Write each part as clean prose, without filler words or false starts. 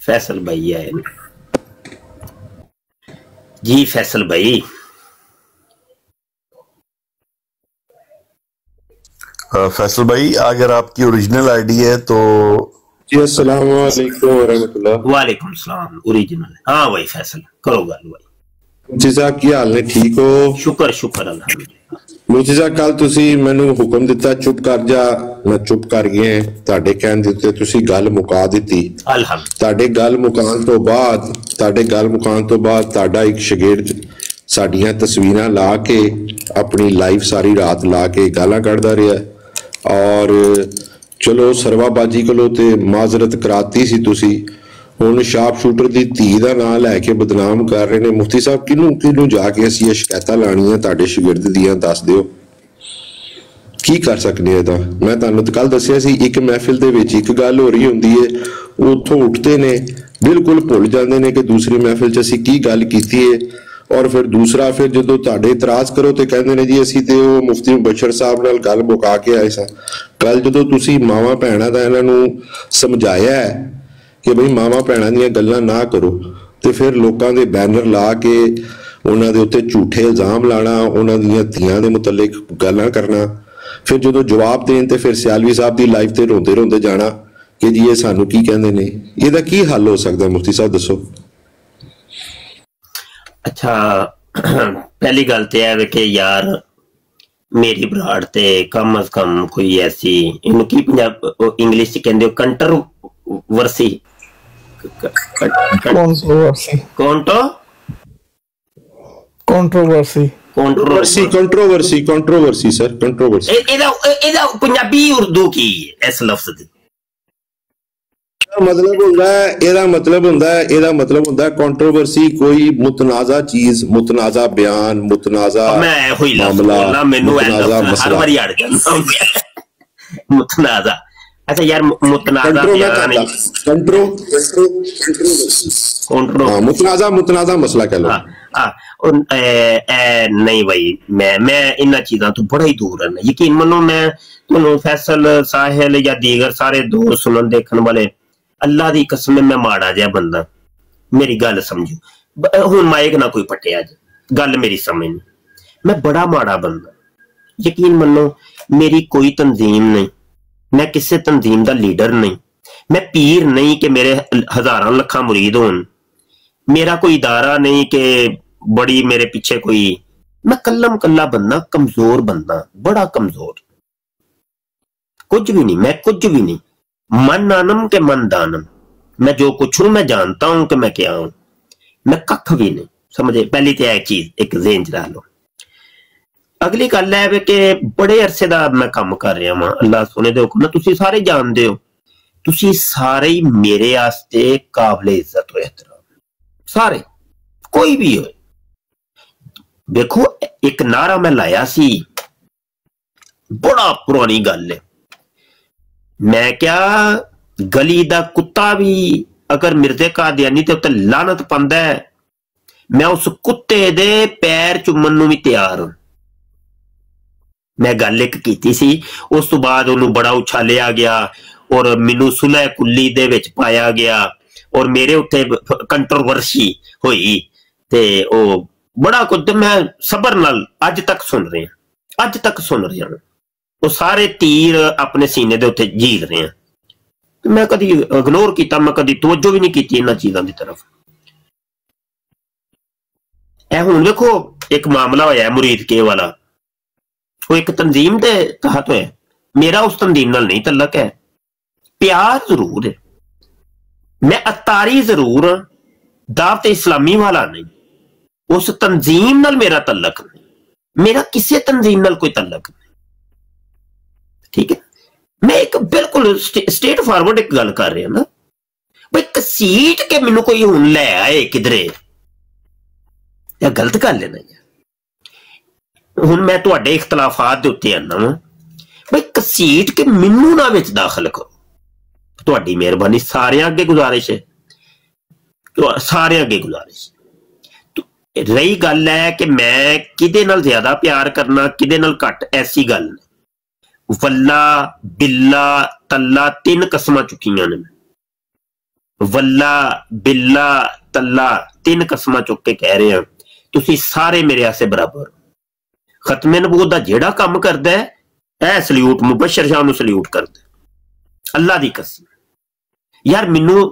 फैसल भाई आए जी। फैसल भाई फैसल भाई, अगर आपकी ओरिजिनल आईडी है तो जी अस्सलाम वालेकुम वरहमतुल्लाह। वालेकुम सलाम। ओरिजिनल हाँ भाई फैसल करो गल भाई। मुफ्ती साहब की हाल ने ठीक हो? शुक्र शुक्र अल्हम्दुलिल्लाह। मुफ्ती साहब कल तुसी मैनू हुक्म दिता चुप कर जा, मैं चुप कर गया। तुहाडे कहण दे उत्ते तुसी गल मुका दित्ती। तुहाडे गल मुकान तो बाद तुहाडा एक शागिर्द साडियां तस्वीरां ला के अपनी लाइफ सारी रात ला के गालां कढदा रहा और चलो सरवाबाजी कोलों ते माजरत कराती सी तुसी। हुण शार्प शूटर दी धी दा नां लैके बदनाम कर रहे ने। मुफ्ती साहब किनू किनू जाके असीं ये शिकायतां लाणियां तुहाडे शागिर्द दियां दस दिओ, की कर सकने इहदा? मैं तुहानूं कल दस्सिया सी एक महफिल दे विच एक गल हो रही हुंदी है, उत्थों उठते ने बिल्कुल भुल जांदे ने कि दूसरी महफिल च असीं की गल कीती है और फिर दूसरा फिर जदों तुहाडे इतराज करो तो कहंदे ने जी असीं ते ओह मुफ्ती मुबशर साहब नाल गल मुका के आए सां। कल जदों तुसीं मावां भैणां दा इन्हां नूं समझाया है कि बई मावां भैणां दीयां गल्लां ना करो ते फिर लोकां दे बैनर ला के उन्हां दे उत्ते झूठे इल्जाम लाना, उन्हां दीयां धीआं दे मुतल्लिक गल्लां करना, फिर जदों जवाब देन ते फिर सियालवी साहब दी लाइफ ते रोंदे रोंदे जाना कि जी ये सानू की कहंदे ने। इहदा की हल हो सकदा मुफ्ती साहब दसो? अच्छा पहली गल तो है कि यार मेरी बराड़ ते कम अज कम कोई ऐसी इनू की पंजाब इंग्लिश कहंदे हो कंट्रोवर्सी कंट्रोवर्सी सर कंट्रोवर्सी एदा पंजाबी उर्दू की इस लफ्ज दी मतलब हुंदा है कंट्रोवर्सी कोई मुतनाजा चीज, मुतनाजा बयान, मुतनाजा मामला, मुतनाजा मसला। मुतनाजा अच्छा यार मुतनाजा बयान मुतनाजा मसला कह लो। नहीं भाई मैं इन चीजों तो बड़ा ही दूर है। यकीन मनो मैं तुहानू फैसल साहिल या दीगर सारे दोस्त सुनन देखने वाले अल्लाह दी कसम मैं माड़ा जिहा बंदा, मेरी गल समझो हुण माइक ना कोई पट्टिया गल मेरी समझ नहीं, मैं बड़ा माड़ा बंदा। यकीन मनो मेरी कोई तंजीम नहीं, मैं किसी तंजीम का लीडर नहीं, मैं पीर नहीं कि मेरे हजारां लखां मुरीद होन, मेरा कोई इदारा नहीं कि बड़ी मेरे पीछे कोई, मैं कल्लम कल्ला बंदा, कमजोर बंदा, बड़ा कमजोर, कुछ भी नहीं, मैं कुछ भी नहीं, मन नानम के मन दानम, मैं जो कुछ हूं मैं जानता हूं कि मैं क्या हूं, मैं कख भी नहीं। समझे? पहली तो यह चीज एक ज़हन च रख लो। अगली गल है कि बड़े अरसे का मैं काम कर रहा वहां, अल्लाह सोने दे हुक्म, तुसी सारे जानते हो, तुसी सारे ही मेरे आस्ते काबिल इज्जत हो एहतराम, सारे कोई भी हो। देखो एक नारा मैं लाया सी, बड़ा पुरानी गल है, मैं क्या गली दा कुत्ता भी अगर मिर्जे कादियानी ते उत्ते लानत पांदा है, मैं उस कुत्ते दे पैर चुम्मन नूं भी तैयार हूं। मैं गल एक कीती सी, उस तो बाद उन्होंने बड़ा उछालिया गया और मैनू सुलह कुल्ली दे विच पाया गया और मेरे उत्ते कंट्रोवर्सी हुई ते ओ बड़ा कुछ मैं सबर नाल अज तक सुन रहा हूं। वो सारे तीर अपने सीने दे उत्ते झील रहे हैं, मैं कदी इग्नोर किया, मैं कदी तवज्जो भी नहीं की इन चीजों की तरफ। हुण देखो एक मामला होया मुरीद के वाला, वो एक तंजीम के तहत होया, मेरा उस तंजीम नाल नहीं तल्लक है, प्यार जरूर है, मैं अतारी जरूर हाँ, दावत इस्लामी वाला नहीं, उस तंजीम नाल मेरा तल्लक नहीं, मेरा किसी तंजीम नाल कोई तल्लक नहीं। ठीक है, मैं एक बिल्कुल स्ट्रेट फॉरवर्ड एक गल कर रहा ना भाई, कसीट के मैनू कोई हुण लै आए किधरे, या गलत गल है ना यार। हुण मैं तुहाडे इख्तलाफात दे उत्ते आना वा भाई, कसीट के मैनू ना विच दाखल करो, तुहाडी मेहरबानी, सारे अगे गुजारिश है, तो सारे अगे गुजारिश। रही गल है कि मैं किदे नाल ज्यादा प्यार करना किदे नाल घट, ऐसी गल नहीं। वल्ला बिल्ला तल्ला तीन कसमां चुकियां ने, वल्ला बिल्ला तल्ला 3 कसमां चुक के कह रहे हैं तुसी सारे मेरे आसे बराबर। खत्मे नबूवत दा जेड़ा काम करदा है ऐ सल्यूट मुबशर शाह नूं सल्यूट करदा, अल्लाह दी कसम। यार मैनू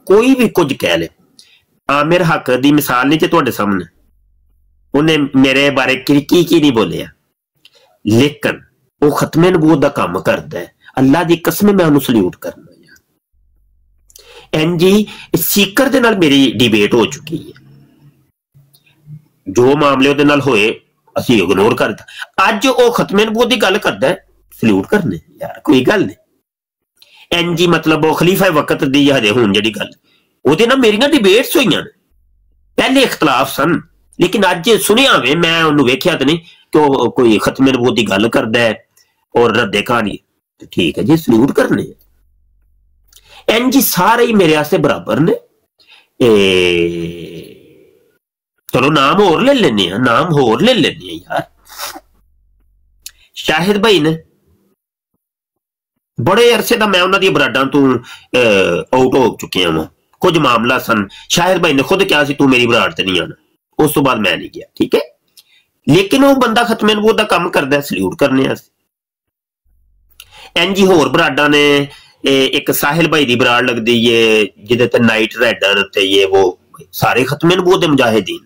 कोई भी कुछ कह ले, आमिर हक दी मिसाल नहीं तुहाडे सामने, उन्हें मेरे बारे की नहीं बोलिया, लेकिन वो खत्मे नबूवत दा काम करदा है, अल्लाह दी कसम मैं उन्हें सल्यूट करना। एन जी सीकर दे नाल मेरी डिबेट हो चुकी है, जो मामले उहदे नाल होए असीं इग्नोर करदा, अज वो खत्मे नबूवत दी गल करदा है, सल्यूट करने यार कोई गल नहीं। एन जी मतलब वो खलीफा वक्त दी हजे हुण जिहड़ी गल ओहदे नाल मेरियां डिबेट्स होईयां, पहले इख्तलाफ सन, लेकिन अज सुनिया वे मैं उन्होंने वेख्या तो नहीं कि कोई खत्मे नबूवत की गल करता है और रद्दे कहानी, ठीक है जी सल्यूट करने। एन जी सारे ही मेरे आस्ते बराबर ने। चलो नाम होर ले लेने, नाम होर ले लेने यार। शाहिद भाई ने बड़े अरसे का मैं उन्होंने बराडा तो आउट हो चुके हैं, कुछ मामला सन, शाहिद भाई ने खुद कहा तू मेरी बराड़ ते नहीं आना, उस तो बाद मैं नहीं गया, ठीक है। लेकिन वो बंदा खत्मे नबूवत दा काम करदा है, सल्यूट करने। एन जी होर बराडा ने एक साहिल भाई दी बराड़ लगदी है जिहदे ते नाइट राइडर ते ये वो सारे खत्मे नबूवत दे मुजाहिदीन।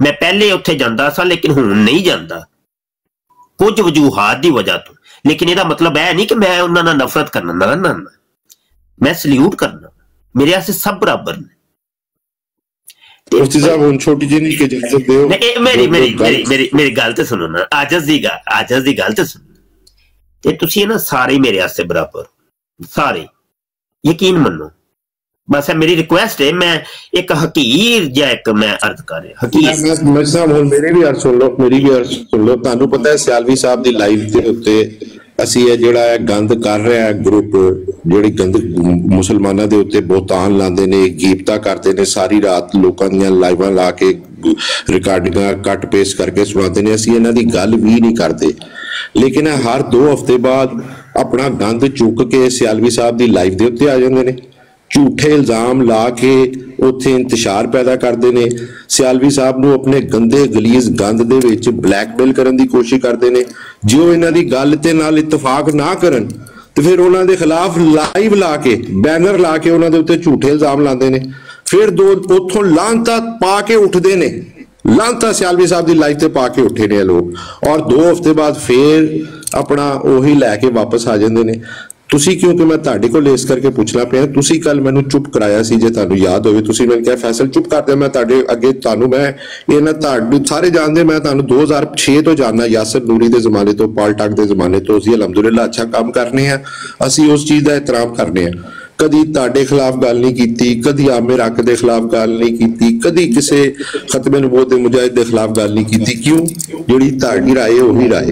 मैं पहले उत्थे जांदा सा लेकिन हुण नहीं जांदा कुछ वजूहात दी वजह तो, लेकिन ਇਹਦਾ मतलब है नहीं कि मैं उन्हां नाल नफरत करना, ना ना ना, मैं सल्यूट करना, मेरे आस्ते सब बराबर ने। मुफ्ती साहब छोटी जी नहीं के इजाजत दियो, मेरी मेरी मेरी मेरी मेरी गल ते सुनो ना, आजज दी गल ते सुनो ते तुसी ना सारे मेरे आस्ते बराबर, सारे यकीन मनो। बस है मेरी रिक्वेस्ट है, मैं एक हकीर या एक मैं अर्ज कर रहा हकीर मैं साहब हुण मेरे भी अर्ज सुन लो, मेरी भी अर्ज सुन लो। तुहानू पता है सियालवी साहब दी लाइव दे उत्ते ਅਸੀਂ ਇਹ ਜਿਹੜਾ ਗੰਦ ਕਰ ਰਿਹਾ ਹੈ ਗਰੁੱਪ, ਜਿਹੜੀ ਗੰਦ ਮੁਸਲਮਾਨਾਂ ਦੇ ਉੱਤੇ ਬਹੁਤਾਨ ਲਾਉਂਦੇ ਨੇ, ਗੀਬਤਾਂ ਕਰਦੇ ਨੇ, ਸਾਰੀ ਰਾਤ ਲੋਕਾਂ ਦੀਆਂ ਲਾਈਵਾਂ ਲਾ ਕੇ ਰਿਕਾਰਡਿੰਗਾਂ ਕੱਟ ਪੇਸਟ ਕਰਕੇ ਸੁਣਾਉਂਦੇ ਨੇ, ਅਸੀਂ ਇਹਨਾਂ ਦੀ ਗੱਲ ਵੀ ਨਹੀਂ ਕਰਦੇ। ਲੇਕਿਨ ਹਰ 2 ਹਫ਼ਤੇ ਬਾਅਦ ਆਪਣਾ ਗੰਦ ਚੁੱਕ ਕੇ ਸਿਆਲਵੀ ਸਾਹਿਬ ਦੀ ਲਾਈਵ ਦੇ ਉੱਤੇ ਆ ਜਾਂਦੇ ਨੇ, ਝੂਠੇ ਇਲਜ਼ਾਮ ਲਾ ਕੇ ਉੱਥੇ ਇੰਤਸ਼ਾਰ ਪੈਦਾ ਕਰਦੇ ਨੇ, ਸਿਆਲਵੀ ਸਾਹਿਬ ਨੂੰ ਆਪਣੇ ਗੰਦੇ ਗਲੀਜ਼ ਗੰਦ ਦੇ ਵਿੱਚ ਬਲੈਕਮੇਲ ਕਰਨ ਦੀ ਕੋਸ਼ਿਸ਼ ਕਰਦੇ ਨੇ। ਜੇ ਉਹ ਇਹਨਾਂ ਦੀ ਗੱਲ ਤੇ ਨਾਲ ਇਤਫਾਕ ਨਾ ਕਰਨ ਤੇ ਫਿਰ ਉਹਨਾਂ ਦੇ ਖਿਲਾਫ ਲਾਈਵ ਲਾ ਕੇ ਬੈਨਰ ਲਾ ਕੇ ਉਹਨਾਂ ਦੇ ਉੱਤੇ ਝੂਠੇ ਇਲਜ਼ਾਮ ਲਾਉਂਦੇ ਨੇ, ਫਿਰ ਉੱਥੋਂ ਲਾਂਤਾਂ ਪਾ ਕੇ ਉੱਠਦੇ ਨੇ, ਲਾਂਤਾਂ ਸਿਆਲਵੀ ਸਾਹਿਬ ਦੀ ਲਾਈਵ ਤੇ ਪਾ ਕੇ ਉੱਠੇ ਨੇ ਲੋਕ, ਔਰ 2 ਹਫ਼ਤੇ ਬਾਅਦ ਫਿਰ ਆਪਣਾ ਉਹੀ ਲੈ ਕੇ ਵਾਪਸ ਆ ਜਾਂਦੇ ਨੇ। ਤੁਸੀਂ ਕਿਉਂਕਿ ਮੈਂ ਤੁਹਾਡੇ ਕੋਲ ਇਸ ਕਰਕੇ ਪੁੱਛਣਾ ਪਿਆ, ਤੁਸੀਂ ਕੱਲ ਮੈਨੂੰ ਚੁੱਪ ਕਰਾਇਆ ਸੀ, ਜੇ ਤੁਹਾਨੂੰ ਯਾਦ ਹੋਵੇ ਤੁਸੀਂ ਮੈਨੂੰ ਕਿਹਾ ਫੈਸਲ ਚੁੱਪ ਕਰਦੇ, ਮੈਂ ਤੁਹਾਡੇ ਅੱਗੇ ਤੁਹਾਨੂੰ ਮੈਂ ਇਹ ਨਾ ਤੁਹਾਨੂੰ ਸਾਰੇ ਜਾਣਦੇ, ਮੈਂ ਤੁਹਾਨੂੰ 2006 ਤੋਂ ਜਾਣਦਾ, ਯਾਸਰ ਨੂਰੀ ਦੇ ਜ਼ਮਾਨੇ ਤੋਂ, ਪਾਲ ਟਾਕ ਦੇ ਜ਼ਮਾਨੇ ਤੋਂ। ਅਸੀਂ ਅਲਹਮਦੁਲਿਲਾ ਅੱਛਾ ਕੰਮ ਕਰਨੇ ਆ, ਅਸੀਂ ਉਸ ਚੀਜ਼ ਦਾ ਇਹਤਰਾਮ ਕਰਨੇ ਆ। कदी ਤੁਹਾਡੇ खिलाफ गल नहीं की, कदी आमिर हक के खिलाफ गल नहीं की, कदी किसी खत्मे नबूवत के मुजाहिद के खिलाफ गल नहीं की। क्यों? जिहड़ी ਤੁਹਾਡੀ राय है वही राय।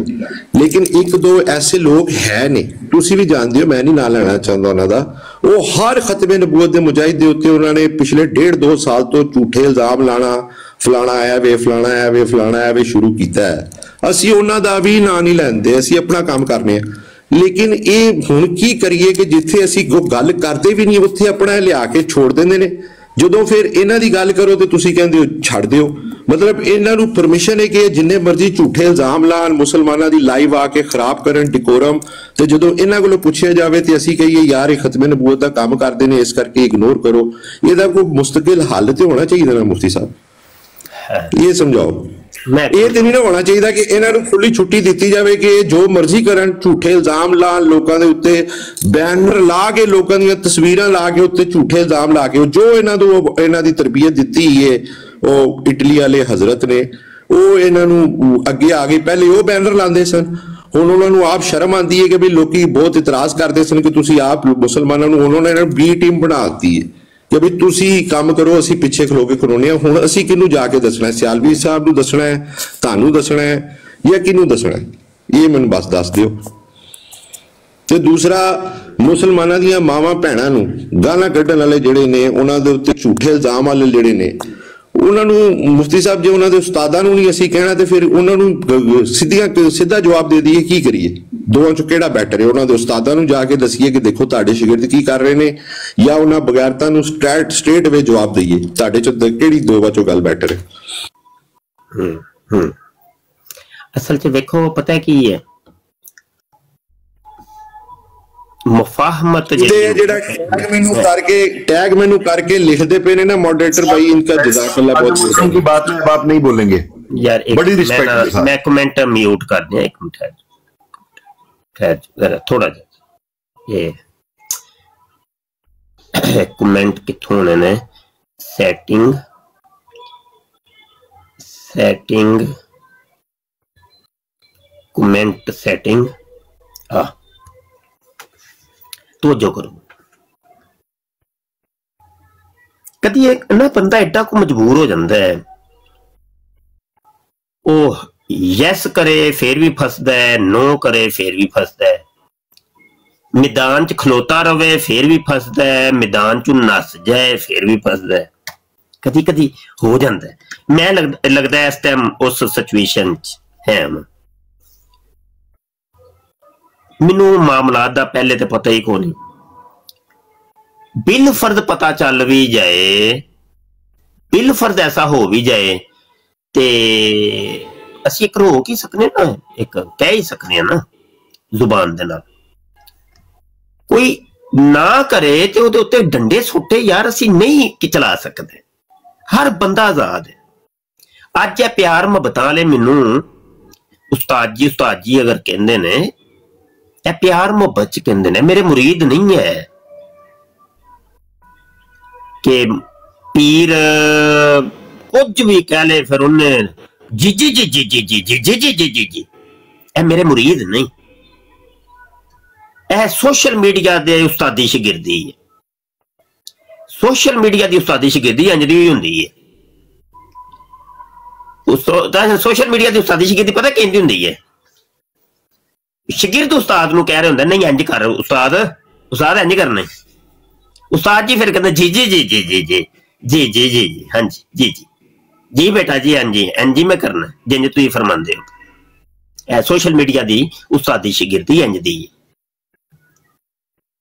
लेकिन 1-2 ऐसे लोग है ने, तुसी भी जानते हो, मैं नहीं ना लेना चाहता उन्हों का, वो हर खत्मे नबूवत के मुजाहिद के उत्ते उन्होंने पिछले 1.5-2 साल तो झूठे इल्जाम लाना, फलाना आया वे, फलाना आया वे, फलाना आया वे शुरू किया है। असी उन्हों का भी ना नहीं लैंदे, असी अपना काम करने। लेकिन ये हुण की करिए कि जिथे असी गल करते भी नहीं उत्थे अपना लिया के छोड़ देंदे ने, जदों फिर इन्हां दी गल करो तो तुसी कहंदे हो छड्ड दिओ। मतलब इन्हां नूं परमिशन है कि जिन्ने मर्जी झूठे इल्जाम लान, मुसलमानां दी लाइव आके खराब करन डिकोरम, ते जदों इन्हां कोलों पुछिया जावे ते असी कहिए यार ये खत्मे नबूवत दा काम करदे ने, इस करके इग्नोर करो। इहदा कोई मुस्तकिल हल ते होना चाहिए ना मुफ्ती साहब, ये समझाओ। ये तो नहीं ना होना चाहिए कि इन्होंने खुली छुट्टी दी जाए कि जो मर्जी करन, झूठे इल्जाम लान, लोगों के उत्ते बैनर ला के, लोगों दी तस्वीरां ला के उत्ते झूठे इल्जाम ला के, जो इन्हां दी तरबियत दी है वो इटली वाले हजरत ने, वो इन्हों अगे आ गए। पहले वो बैनर लाते सन, हुण उन्होंने आप शर्म आती है कि भाई लोग बहुत इतराज करते सन कि तुसीं आप मुसलमानों नूं, उन्होंने बी टीम बना दी है कि भी तुसी काम करो, असी पिछे खलो के खलोने। हुण असी किनू जाके दसना है? सियालवी साहब नूं दसना है, तानू दसना है, या किनू दसना है? ये मैनूं बस दस दिओ। ते दूसरा, मुसलमानां दीयां मावां भैणां नूं गालां कड्ढण वाले जिहड़े ने, उन्हां दे उत्ते झूठे इल्जाम वाले जिहड़े ने, उन्हां नूं मुफ्ती साहब जे उन्हां दे उस्तादां नूं नहीं असी कहना ते फिर उन्हां नूं सीधा जवाब दे दईए, की करिए? ਦੋਵਾਂ ਚੋਂ ਕਿਹੜਾ ਬੈਟਰ ਹੈ? ਉਹਨਾਂ ਦੇ ਉਸਤਾਦਾਂ ਨੂੰ ਜਾ ਕੇ ਦਸੀਏ ਕਿ ਦੇਖੋ ਤੁਹਾਡੇ ਸ਼ਾਗਿਰਦ ਕੀ ਕਰ ਰਹੇ ਨੇ, ਜਾਂ ਉਹਨਾਂ ਬਗੈਰਤਾਂ ਨੂੰ ਸਟ੍ਰੇਟ ਵੇ ਜਵਾਬ ਦਈਏ? ਤੁਹਾਡੇ ਚੋਂ ਕਿਹੜੀ ਦੋਵਾਂ ਚੋਂ ਗੱਲ ਬੈਟਰ ਹੈ? ਅਸਲ 'ਚ ਵੇਖੋ ਪਤਾ ਕੀ ਹੈ, मुफाहमत टैग मेनू करके लिखते पे ने ना मॉडरेटर भाई, इनका जज़ाकल्लाह बहुत की बात में बात नहीं बोलेंगे यार। बड़ी रिस्पेक्ट मैं कमेंट म्यूट कर दिया, एक मिनट ठहर जरा थोड़ा जा। ये कमेंट कित्थों होने ने? सेटिंग कमेंट सेटिंग तो जो करो। कदी ना बंदा एडा को मजबूर हो जाता है, ओह यस करे फिर भी फसदा है, नो करे फिर भी फसदा है, मैदान च खलोता रवे फिर भी फसदा है, मैदान चू नस जाए फिर भी फसदा है। कदी कदी हो जाता है। मैं लगता है इस टाइम उस सिचुएशन च है। मैनू मामलात दा पहले तो पता ही कोई नहीं, बिल फर्द पता चल भी जाए, बिल फर्द ऐसा हो भी जाए ते असी एक रोक ही सकने ना, एक कह ही सकने ना जुबान दे नाल। कोई ना करे ते ओदे उत्ते डंडे सुट्टे यार, असी नहीं चला सकते। हर बंदा आजाद है। अज है प्यार मुहब्बत वाले मैनू उस्ताद जी अगर कहंदे ने, ए प्यार मुहब्बत च कहंदे ने, मेरे मुरीद नहीं है कि पीर कुछ भी कह ले फिर उन्हें जी जी जी जी जी जी जी जी जी जी जी जी, ए मेरे मुरीद नहीं। ए सोशल मीडिया दे उस्तादी शिगिर्दी है। सोशल मीडिया दी उस्तादी शिगिर्दी इंज दी हुंदी है। सोशल मीडिया दी उस्तादी शिगिर्दी पता किंदी हुंदी है? शिगिर्द उस्ताद नूं कह रहे हुंदा नहीं इंज कर, उस्ताद इंज करना। उस्ताद जी फिर कहते जी जी जी जी जी जी जी जी जी जी हाँ जी जी जी जी बेटा जी हाँ जी इंज मैं करना जिंज तुसीं फरमांदे हो। सोशल मीडिया दी उस्तादी शिगिर्दी इंज दी है।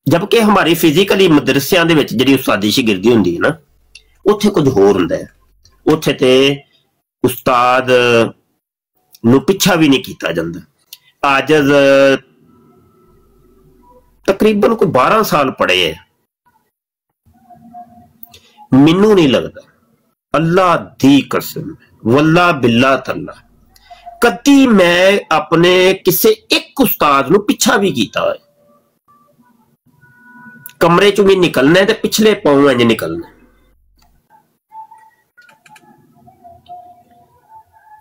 जबकि हमारी फिजिकली मदरसियां दे विच जिहड़ी उस्तादी शिगिर्दी हुंदी है ना, उत्थे कुछ होर हुंदा है। उत्थे ते उस्ताद नूं पिछा भी नहीं कीता जांदा। आजज तकरीबन कोई 12 साल पढ़े है। मैनू नहीं लगता, अल्लाह दी कसम वल्ला बिल्ला तल्ला, कदी मैं अपने किसी एक उस्ताद नूं पिछा भी कीता है। कमरे चों भी निकलना है तो पिछले पाँव इंज निकलना।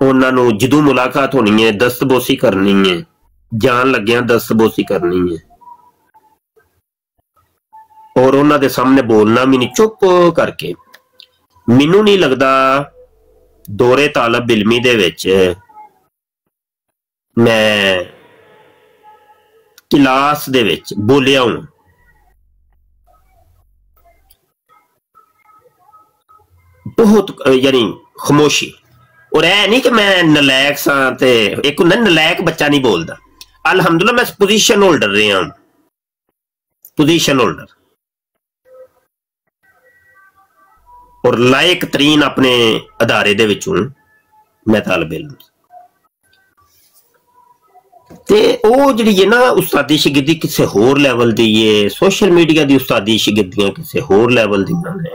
उन्हां नूं जदों मुलाकात होनी है दस्तबोसी करनी है, जान लग्या दस्तबोसी करनी है, और उन्हां दे सामने बोलना भी नहीं, चुप करके। मैनू नहीं लगता दौरे तालब इल्मी दे विच मैं क्लास दे विच बोलिया हूं। बहुत यानी खामोशी। और ऐ नहीं कि मैं नलैक सा, ते एक हुंदा नलैक बच्चा नहीं बोलता। अलहमदुलिल्लाह मैं पोजीशन होल्डर रहा हूं, पोजीशन होल्डर, और लायक तरीन अपने अदारे दे विच हूं मैं तालिब इल्म। ते ओ जिहड़ी है ना उस्तादी शिगिर्दी किसी होर लैवल दी है। सोशल मीडिया दी उस्तादी शिगिर्दियां किसी होर लैवल दियां ने।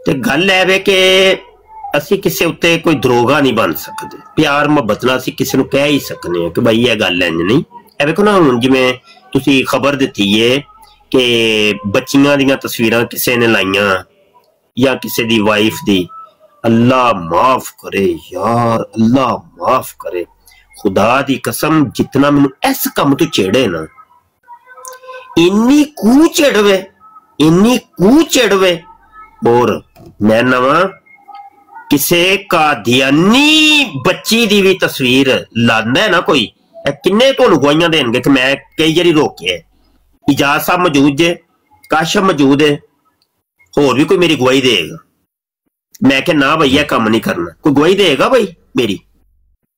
ते गल है वे कि असी किसी उत्ते कोई दरोगा नहीं बन सकते। प्यार मुहब्बत नाल असी किसी नूं कह ही सकने हैं कि भाई यह गल इंज नहीं। ए वेखो ना हुण जिवें तुसीं खबर दित्ती है कि बच्चियां दीयां तस्वीरां किसी ने लाइयां या किसी दी वाइफ दी, अल्लाह माफ करे यार, अल्लाह माफ करे। खुदा दी कसम जितना मैनू इस काम तो चिड़े ना, इन्नी कू चिड़वे, इन्नी कू चिड़वे। और मैं नवा किसे कादियानी बच्ची दी भी तस्वीर लांदा है ना कोई, किन्ने तुहानू गवाहियां देणगे कि मैं कई बारी रोके। इजाज साहब मौजूद जे, काशफ मौजूद है, होर भी कोई मेरी गवाही देगा। मैं क्या ना भैया काम नहीं करना, कोई गवाही देगा भाई मेरी?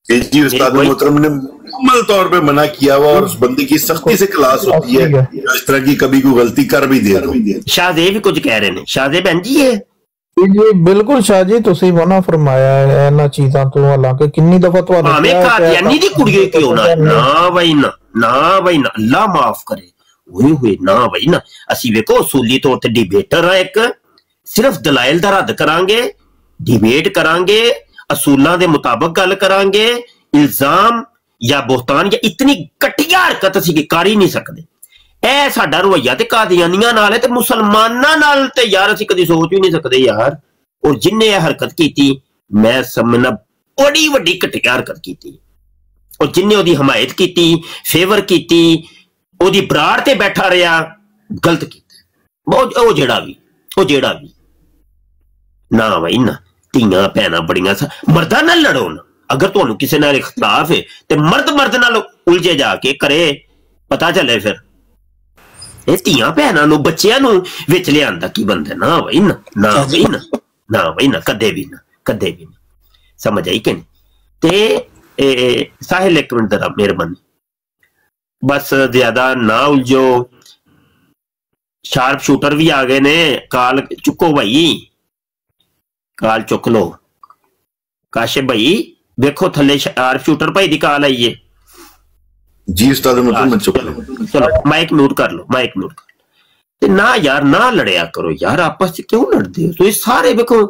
जी उस्ताद मोहतरम ने मुकम्मल तौर पे मना किया हुआ और उस बंदे की सख्ती से क्लास होती है इस तरह की कभी कोई गलती कर भी दे तो। शाहजेब भी कुछ कह रहे हैं, शाहजेब भैन जी है जी बिल्कुल शाह जी तुसी मना फरमाया है इन्हां चीज़ां तो, हालांकि कितनी दफा तो भावें कादियानी दी कुड़ियों क्यों ना भाई ना अल्लाह माफ करे हुए ना भाई ना। असी वेखो असूली तौर ते डिबेटर है, एक सिर्फ दलाइल दा रद्द करांगे, डिबेट करांगे, असूलां दे मुताबिक गल करांगे, इल्जाम या बोहतान या इतनी घटिया हरकत असी कर ही नहीं सकते। ए साडा रवैया ते कादियानियां नाल है ते मुसलमानां नाल ते यार असी कदी सोच भी नहीं सकते यार। और जिन्ने यह हरकत की मैं समझना बड़ी वड्डी घटिया हरकत की, और जिन्ने ओदी हमायत की, फेवर की, ओदी बराड़ ते बैठा रहा, गलत किया। ओ जेड़ा भी ना भाई ना धियां भैनां बड़ियां मर्दां नाल लड़ो ना। अगर तुहानू किसी नाल इख्तलाफ है तो मर्द नाल उलझे जाके करे, पता चले फिर ये धियां भैनां नू बच्चियां नू विच लिआंदा की बंदा। ना भाई ना कदे भी ना समझ आई कि नहीं। ते साहिल एक मिनट जरा मेहरबानी, बस ज्यादा ना उलझो। शार्प शूटर भी आ गए ने, काल चुको भाई, काल चुक लो। काशिफ भाई देखो थले शार्प शूटर भाई दी काल आई है जी उस्ताद मैं चुप। चलो माइक म्यूट कर लो, माइक म्यूट कर लो। ना यार ना लड़िया करो यार, आपस में क्यों लड़ते हो? तो ये सारे देखो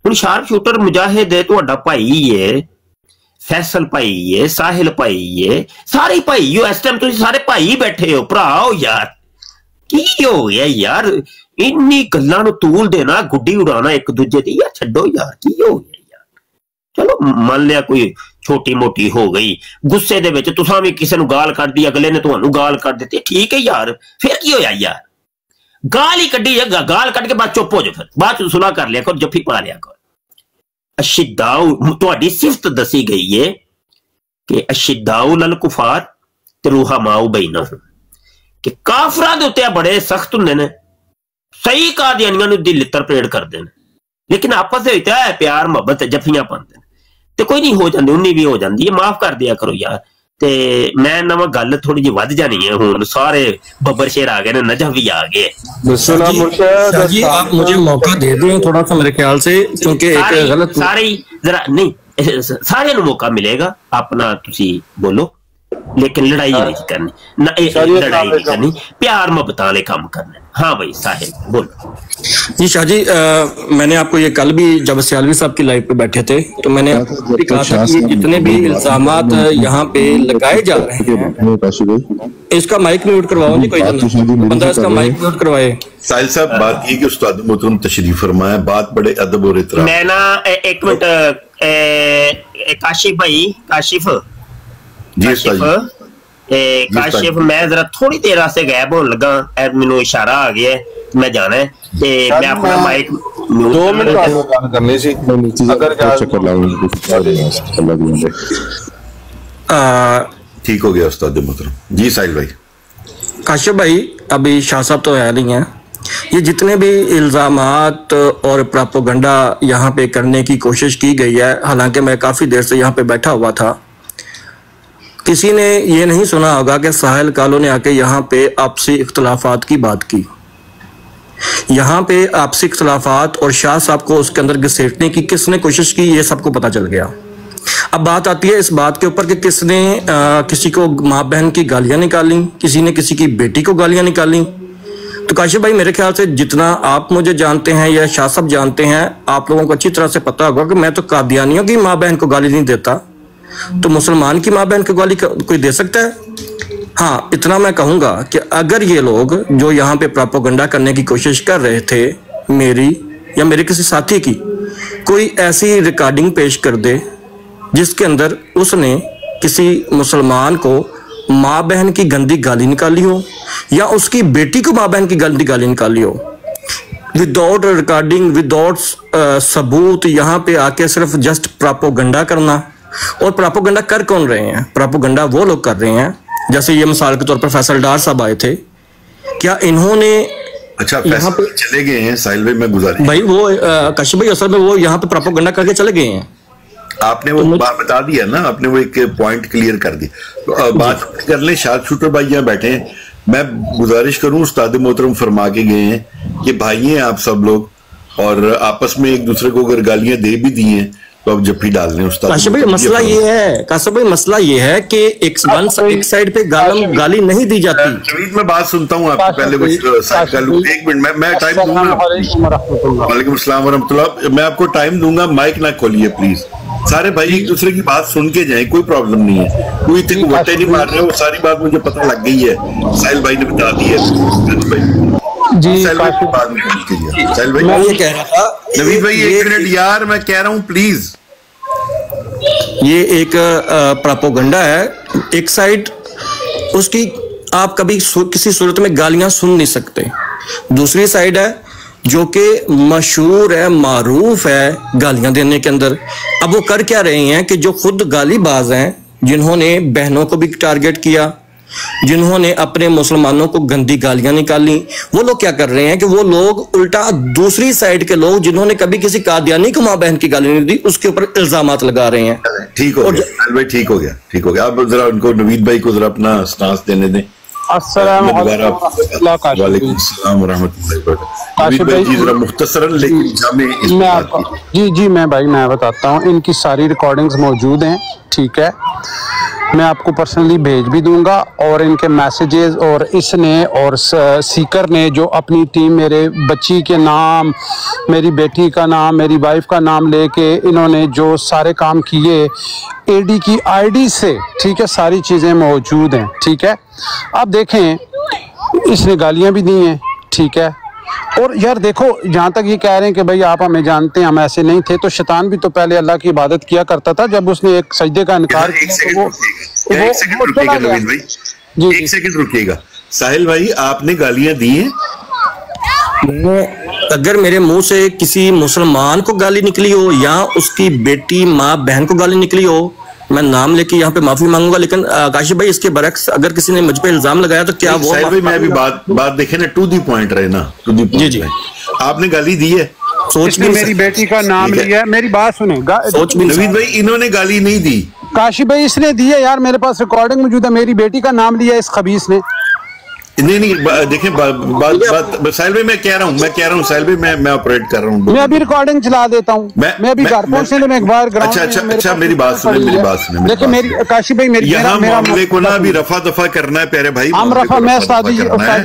हुण शार्प शूटर मुजाहिद है, तुहाडा भाई है, फैसल भाई है, साहिल भाई है, सारे भाई हो। इस टाइम तुसीं सारे भाई बैठे हो, भरा हो यार। की हो गया यार, इन्नी गल्लां नूं तूल देना, गुड्डी उड़ाना एक दूजे दी यार, छड्डो यार। की हो गया यार? चलो मान लिया कोई छोटी मोटी हो गई, गुस्से दे विच तुसां भी किसी नूं गाल कढ दी, अगले ने तुहानूं गाल कढ दित्ती, ठीक है यार, फिर की होया यार? गाल ही कड्डी है, गाल कढ के बाद चुप हो जाओ, फिर बाद च सुलह कर लिया करो, जफ्फी पा लिया करो। अशिद्दाउ तुहाडी सिफत दसी गई है कि अशिद्दाउ लल कुफार ते रुहमाउ बैनहुम, कि काफरां दे उत्ते बड़े सख्त हुंदे ने, सही कादियानियां नूं दी लित्तर परेड करदे ने, लेकिन आपस दे विच प्यार मुहब्बत जफ्फियां पांदे ने। ते कोई नहीं हो जांदी, उन्नी भी हो जांदी है, माफ कर दिया करो यार। ते मैं नवा गल थोड़ी जी वध जानी है, हुण सारे बब्बर शेर आ गए ने, नजफ भी आ गए। जी आप मुझे मौका दे दें थोड़ा सा, मेरे ख्याल से, क्योंकि एक गलत सारे जरा नहीं, सारे नूं मौका मिलेगा, अपना तुसी बोलो, लेकिन लड़ाई नहीं करनी ना, लड़ाई नहीं करनी, प्यार मोहब्बत वाले काम करने। हाँ भाई साहिल बोलो। जी शाह जी, मैंने आपको ये कल भी जब सियालवी साहब की लाइव पे बैठे थे तो मैंने कहा था कि जितने भी इल्जामात यहाँ पे लगाए जा रहे हैं, इसका माइक म्यूट करवाओ जी, कोई बंदा इसका माइक म्यूट करवाए। साहिल साहब बात ये कि उस्ताद मोहतरम तशरीफ फरमाया, बात बड़े अदब और इतराम। मैं ना एक मिनट, काशिफ भाई, काशिफ काशिफ मैं जरा थोड़ी देर वास्ते गायब होने लगा, मैनू इशारा आ गया मैं जाना है, ते मैं अपना माइक 2 मिनट बात करनी सी, अगर ठीक हो गया उस्ताद मोहतरम। जी साहिल भाई। काशिफ भाई अभी शाह साहब तो है नहीं है, ये जितने भी इल्जामात और प्रोपेगेंडा यहाँ पे करने की कोशिश की गई है, हालांकि मैं काफ़ी देर से यहाँ पे बैठा हुआ था, किसी ने ये नहीं सुना होगा कि साहिल कालो ने आके यहाँ पे आपसी इख्तलाफात की बात की। यहाँ पे आपसी इख्तलाफात और शाह साहब को उसके अंदर घसीटने की किसने कोशिश की, ये सबको पता चल गया। अब बात आती है इस बात के ऊपर कि किसने किसी को माँ बहन की गालियाँ निकाली, किसी ने किसी की बेटी को गालियाँ निकाली। तो काशिफ भाई मेरे ख्याल से जितना आप मुझे जानते हैं या शाह साहब जानते हैं, आप लोगों को अच्छी तरह से पता होगा कि मैं तो कादियानियों की माँ बहन को गाली नहीं देता, तो मुसलमान की माँ बहन को गाली कोई दे सकता है? हाँ, इतना मैं कहूँगा कि अगर ये लोग जो यहाँ पे प्रोपेगेंडा करने की कोशिश कर रहे थे, मेरी या मेरे किसी साथी की कोई ऐसी रिकॉर्डिंग पेश कर दे जिसके अंदर उसने किसी मुसलमान को माँ बहन की गंदी गाली निकाली हो या उसकी बेटी को माँ बहन की गंदी गाली निकाली हो, विदाउट रिकॉर्डिंग, विदाउट सबूत, यहाँ पे आके सिर्फ जस्ट प्रोपेगेंडा करना। और प्रोपेगेंडा कर कौन रहे हैं? प्रोपेगेंडा वो लोग कर रहे हैं, जैसे ये मिसाल के तौर पर फैसल डार साहब आए थे, क्या इन्होंने अच्छा यहाँ पे चले गए हैं? साहिल भाई मैं गुजारिश भाई वो काशिफ भाई असल में वो यहाँ पे प्रोपेगेंडा करके चले गए हैं। आपने वो बात बता दिया ना, आपने वो एक पॉइंट क्लियर कर दी। तो बात कर लें, शार्प शूटर भाई यहाँ बैठे हैं, मैं गुजारिश करूं, उस्ताद मोहतरम फरमा के गए हैं कि भाई हैं आप सब लोग, और आपस में एक दूसरे को अगर गालियां दे भी दी हैं तो अब जफ्फी डाल लें। उस्ताद काशिफ भाई मसला ये है, काशिफ भाई मसला ये है कि एक साइड पे गाली नहीं दी जाती। मैं बात सुनता हूँ आपको, पहले एक मिनट मैं टाइम दूंगा। वालेकुम अस्सलाम वरहमतुल्लाह, मैं आपको टाइम दूंगा, माइक ना खोलिए प्लीज। सारे भाई एक दूसरे की बात सुन के जाएं, कोई प्रॉब्लम नहीं है, कोई इतनी वोटे नहीं मार रहे, वो सारी बात मुझे पता लग गई है, साहिल भाई ने बता दी है जी। साहिल भाई मैं ये कह रहा था, नवीद भाई एक मिनट यार, मैं कह रहा हूँ प्लीज। ये एक प्रोपेगेंडा है, एक साइड उसकी आप कभी किसी सूरत में गालियां सुन नहीं सकते, दूसरी साइड है जो कि मशहूर है, मारूफ है गालियां देने के अंदर। अब वो कर क्या रहे हैं कि जो खुद गालीबाज हैं, जिन्होंने बहनों को भी टारगेट किया, जिन्होंने अपने मुसलमानों को गंदी गालियां निकाली, वो लोग क्या कर रहे हैं कि वो लोग उल्टा दूसरी साइड के लोग जिन्होंने कभी किसी कादियानी को मां बहन की गाली नहीं दी उसके ऊपर इल्जामात लगा रहे हैं। ठीक हो गया भाई, ठीक हो गया, ठीक हो गया। आप जरा उनको, नवीद भाई को जरा अपना स्टांस देने दें। अस्सलाम वालेकुम सलाम वरहमतुल्लाहि वबरकातुहू। मुख्तसरन लेकिन जामे इस बात की। जी मैं भाई मैं बताता हूँ, इनकी सारी रिकॉर्डिंग्स मौजूद हैं, ठीक है, मैं आपको पर्सनली भेज भी दूंगा, और इनके मैसेजेस, और इसने और सीकर ने जो अपनी टीम मेरे बच्ची के नाम, मेरी बेटी का नाम, मेरी वाइफ का नाम लेके इन्होंने जो सारे काम किए एडी की आईडी से, ठीक है, सारी चीज़ें मौजूद हैं, ठीक है। अब देखें, इसने गालियां भी दी हैं, ठीक है, और यार देखो, जहाँ तक ये कह रहे हैं कि भाई आप हमें जानते हैं, हम ऐसे नहीं थे, तो शैतान भी तो पहले अल्लाह की इबादत किया करता था, जब उसने एक सजदे का इनकार किया तो वो एक सेकंड रुकिएगा। साहिल भाई आपने गालियां दी हैं? अगर मेरे मुंह से किसी मुसलमान को गाली निकली हो या उसकी बेटी माँ बहन को गाली निकली हो, मैं नाम लेके यहाँ पे माफी मांगूंगा, लेकिन काशिफ भाई इसके बरक्स अगर किसी ने मुझ पे इल्जाम लगाया तो क्या वो भाई मैं भी बात देखे ना, टू दी पॉइंट रहे ना, टू दी पॉइंट। जी आपने गाली दी है, सोच भी मेरी बेटी का नाम लिया है, मेरी बात सुने, सोच भी नवीद भाई इन्होंने गाली नहीं दी, काशिफ भाई इसने दी है यार, मेरे पास रिकॉर्डिंग मौजूद है, मेरी बेटी का नाम लिया इस खबीस ने। नहीं देखें बात साहिल भाई मैं कह रहा हूँ साहिल भाई मैं ऑपरेट कर रहा हूँ, मैं अभी रिकॉर्डिंग चला देता हूँ, मैं अभी घर पहुंचने में एक बार। अच्छा मेरी बात सुने, देखिए मेरी काशिफ भाई, मेरी यहाँ मामले को ना अभी रफा दफा करना है प्यारे भाई, हम रफा, मैं उस्तादी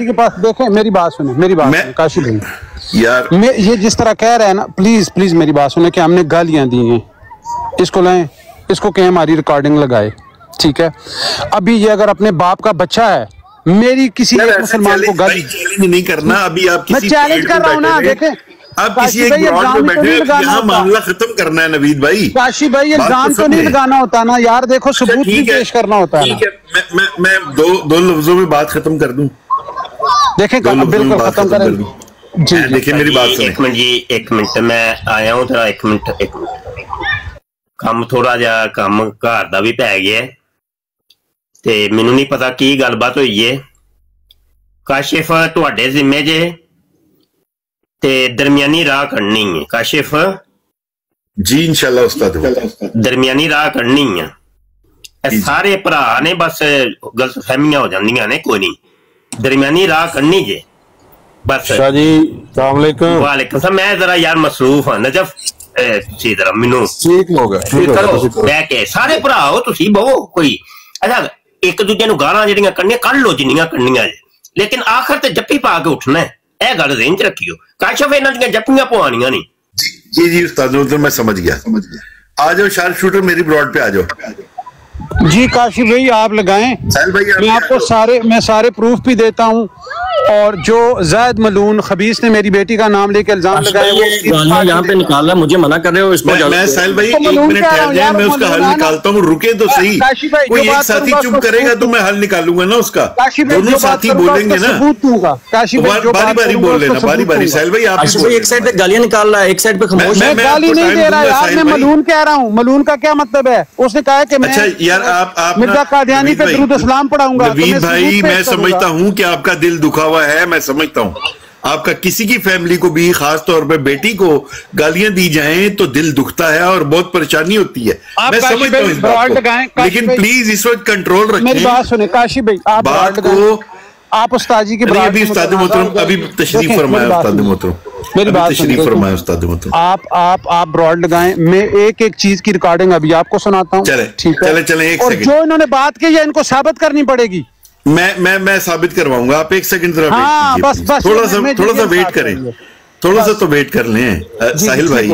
के पास, देखें मेरी बात सुने, मेरी बात काशिफ भाई यार, ये जिस तरह कह रहे हैं ना, प्लीज मेरी बात सुने कि हमने गालियां दी हैं, इसको लाएं, इसको कहें हमारी रिकॉर्डिंग लगाए, ठीक है। अभी ये अगर अपने बाप का बच्चा है, मेरी किसी मुसलमान को गाली नहीं करना, अभी आप मैं चैलेंज कर रहा हूँ ना, देखें आप किसी एक ग्राउंड में बैठे हैं, यहाँ मामला खत्म करना है नवीद भाई। काशी भाई इल्जाम तो नहीं लगाना होता ना यार, देखो सबूत भी पेश करना होता है। मैं दो लफ्जों में बात खत्म कर दूं, देखें बिल्कुल खत्म करें। जी देखिए मेरी बात सुनिए, एक मिनट मैं आया हूँ जरा, एक मिनट काम थोड़ा जा काम घर दा भी पै गया ते मैनू नहीं पता की गलबात हुई है। काशिफ तुहाडे जिम्मे जे ते दरमियानी राह कढ़नी है। काशिफ जी इंशाल्लाह उस्ताद, दरमियानी राह कढ़नी है। सारे भरा ने बस गलत फहमियां हो जांदियां ने, कोई नहीं, दरमियानी राह कढ़नी जे बस। जी अस्सलाम वालेकुम। वालेकुम सलाम। मैं जरा यार मसरूफ हाँ नजफ, जरा मैनू ठीक हो गया, करो बह के सारे भरा हो तुसी बहु कोई। अच्छा एक दूजे नूं गालां जिहड़ियां कढ़नियां कढ़ लो जिन्नियां कढ़नियां, लेकिन आखिर ते जप्पी पा के उठना है, यह गल ज़हन च रखियो। काशिफ इन्हां दियां जप्पियां पवानियां नहीं। जी उस्ताद मैं समझ गया। आ जाओ शार्प शूटर, मेरी ब्रॉड पे आ जाओ। जी काशिफ भाई आप लगाएं, मैं आपको सारे प्रूफ भी देता हूँ, और जो जायद मलून खबीस ने मेरी बेटी का नाम लेकर इल्जाम लगाया वो यहाँ पे निकाला, मुझे मना कर रहे हो इसको। मैं साहिल भाई एक मिनट ठहर जाए, मैं उसका हल निकालता हूँ, रुके तो सही। कोई एक साथी चुप करेगा तो मैं हल निकालूंगा ना उसका, दोनों साथी बोलेंगे ना, बारी बारी बोल लेना, बारी बारी। साहिल भाई आप एक साइड पे गालियां निकाल रहा है, एक साइड पे खामोश है। गाली नहीं दे रहा यार, मैं मलून कह रहा हूँ। मलून का क्या मतलब है? उसने कहा कि मैं यार आप मिर्जा कादियानी पे दुरूद इस्लाम पढ़ाऊंगा। नवीद भाई मैं समझता हूँ कि आपका दिल दुखा हुआ है, मैं समझता हूँ, आपका किसी की फैमिली को भी, खास तौर पे बेटी को गालियां दी जाएं तो दिल दुखता है और बहुत परेशानी होती है। मैं समझता हूँ इस बात को, लेकिन प्लीज इस वक्त कंट्रोल रखें। मेरी बात सुने काशी भाई, आप बात को आप उस्ताद जी के अभी उस्ताद मोहतरम अभी तशरीफ फरमाया उस्ताद मोहतरम, मेरी बात तशरीफ फरमाया उस्ताद मोहतरम। आप ब्रॉड लगाएं, मैं एक चीज की रिकॉर्डिंग अभी आपको सुनाता हूँ। ठीक है, चले एक सेकंड। जो इन्होंने बात की है इनको साबित करनी पड़ेगी। मैं साबित करवाऊंगा, आप एक सेकंड जरा वेट कीजिए, थोड़ा सा वेट करें, थोड़ा सा तो वेट कर लें साहिल भाई।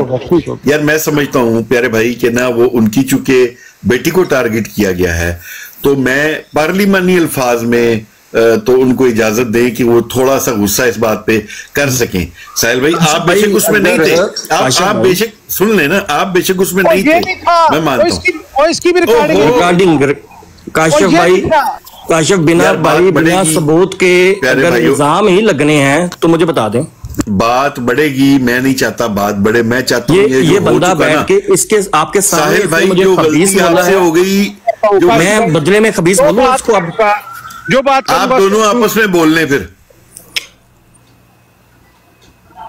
यार मैं समझता हूँ प्यारे भाई कि ना वो उनकी चूंकि बेटी को टारगेट किया गया है, तो मैं पार्लिमानी अल्फाज में तो उनको इजाजत दें कि वो थोड़ा सा गुस्सा इस बात पे कर सकें। साहिल भाई आप बेशक उसमें नहीं थे, आप बेशक सुन लेना, आप बेशक उसमें नहीं थे, मैं मानता हूँ। इसकी भी रिकॉर्डिंग काशिफ भाई, काशिफ बिना सबूत के अगर इल्जाम ही लगने हैं तो मुझे बता दें। बात बढ़ेगी, मैं नहीं चाहता बात बढ़े, मैं चाहता हूँ ये बंदा बैठ के इसके आपके सामने भाई जो गलती आपसे हो गई, मैं बदले में खबीस बोलूं उसको। जो बात आप दोनों आपस में बोल लें, फिर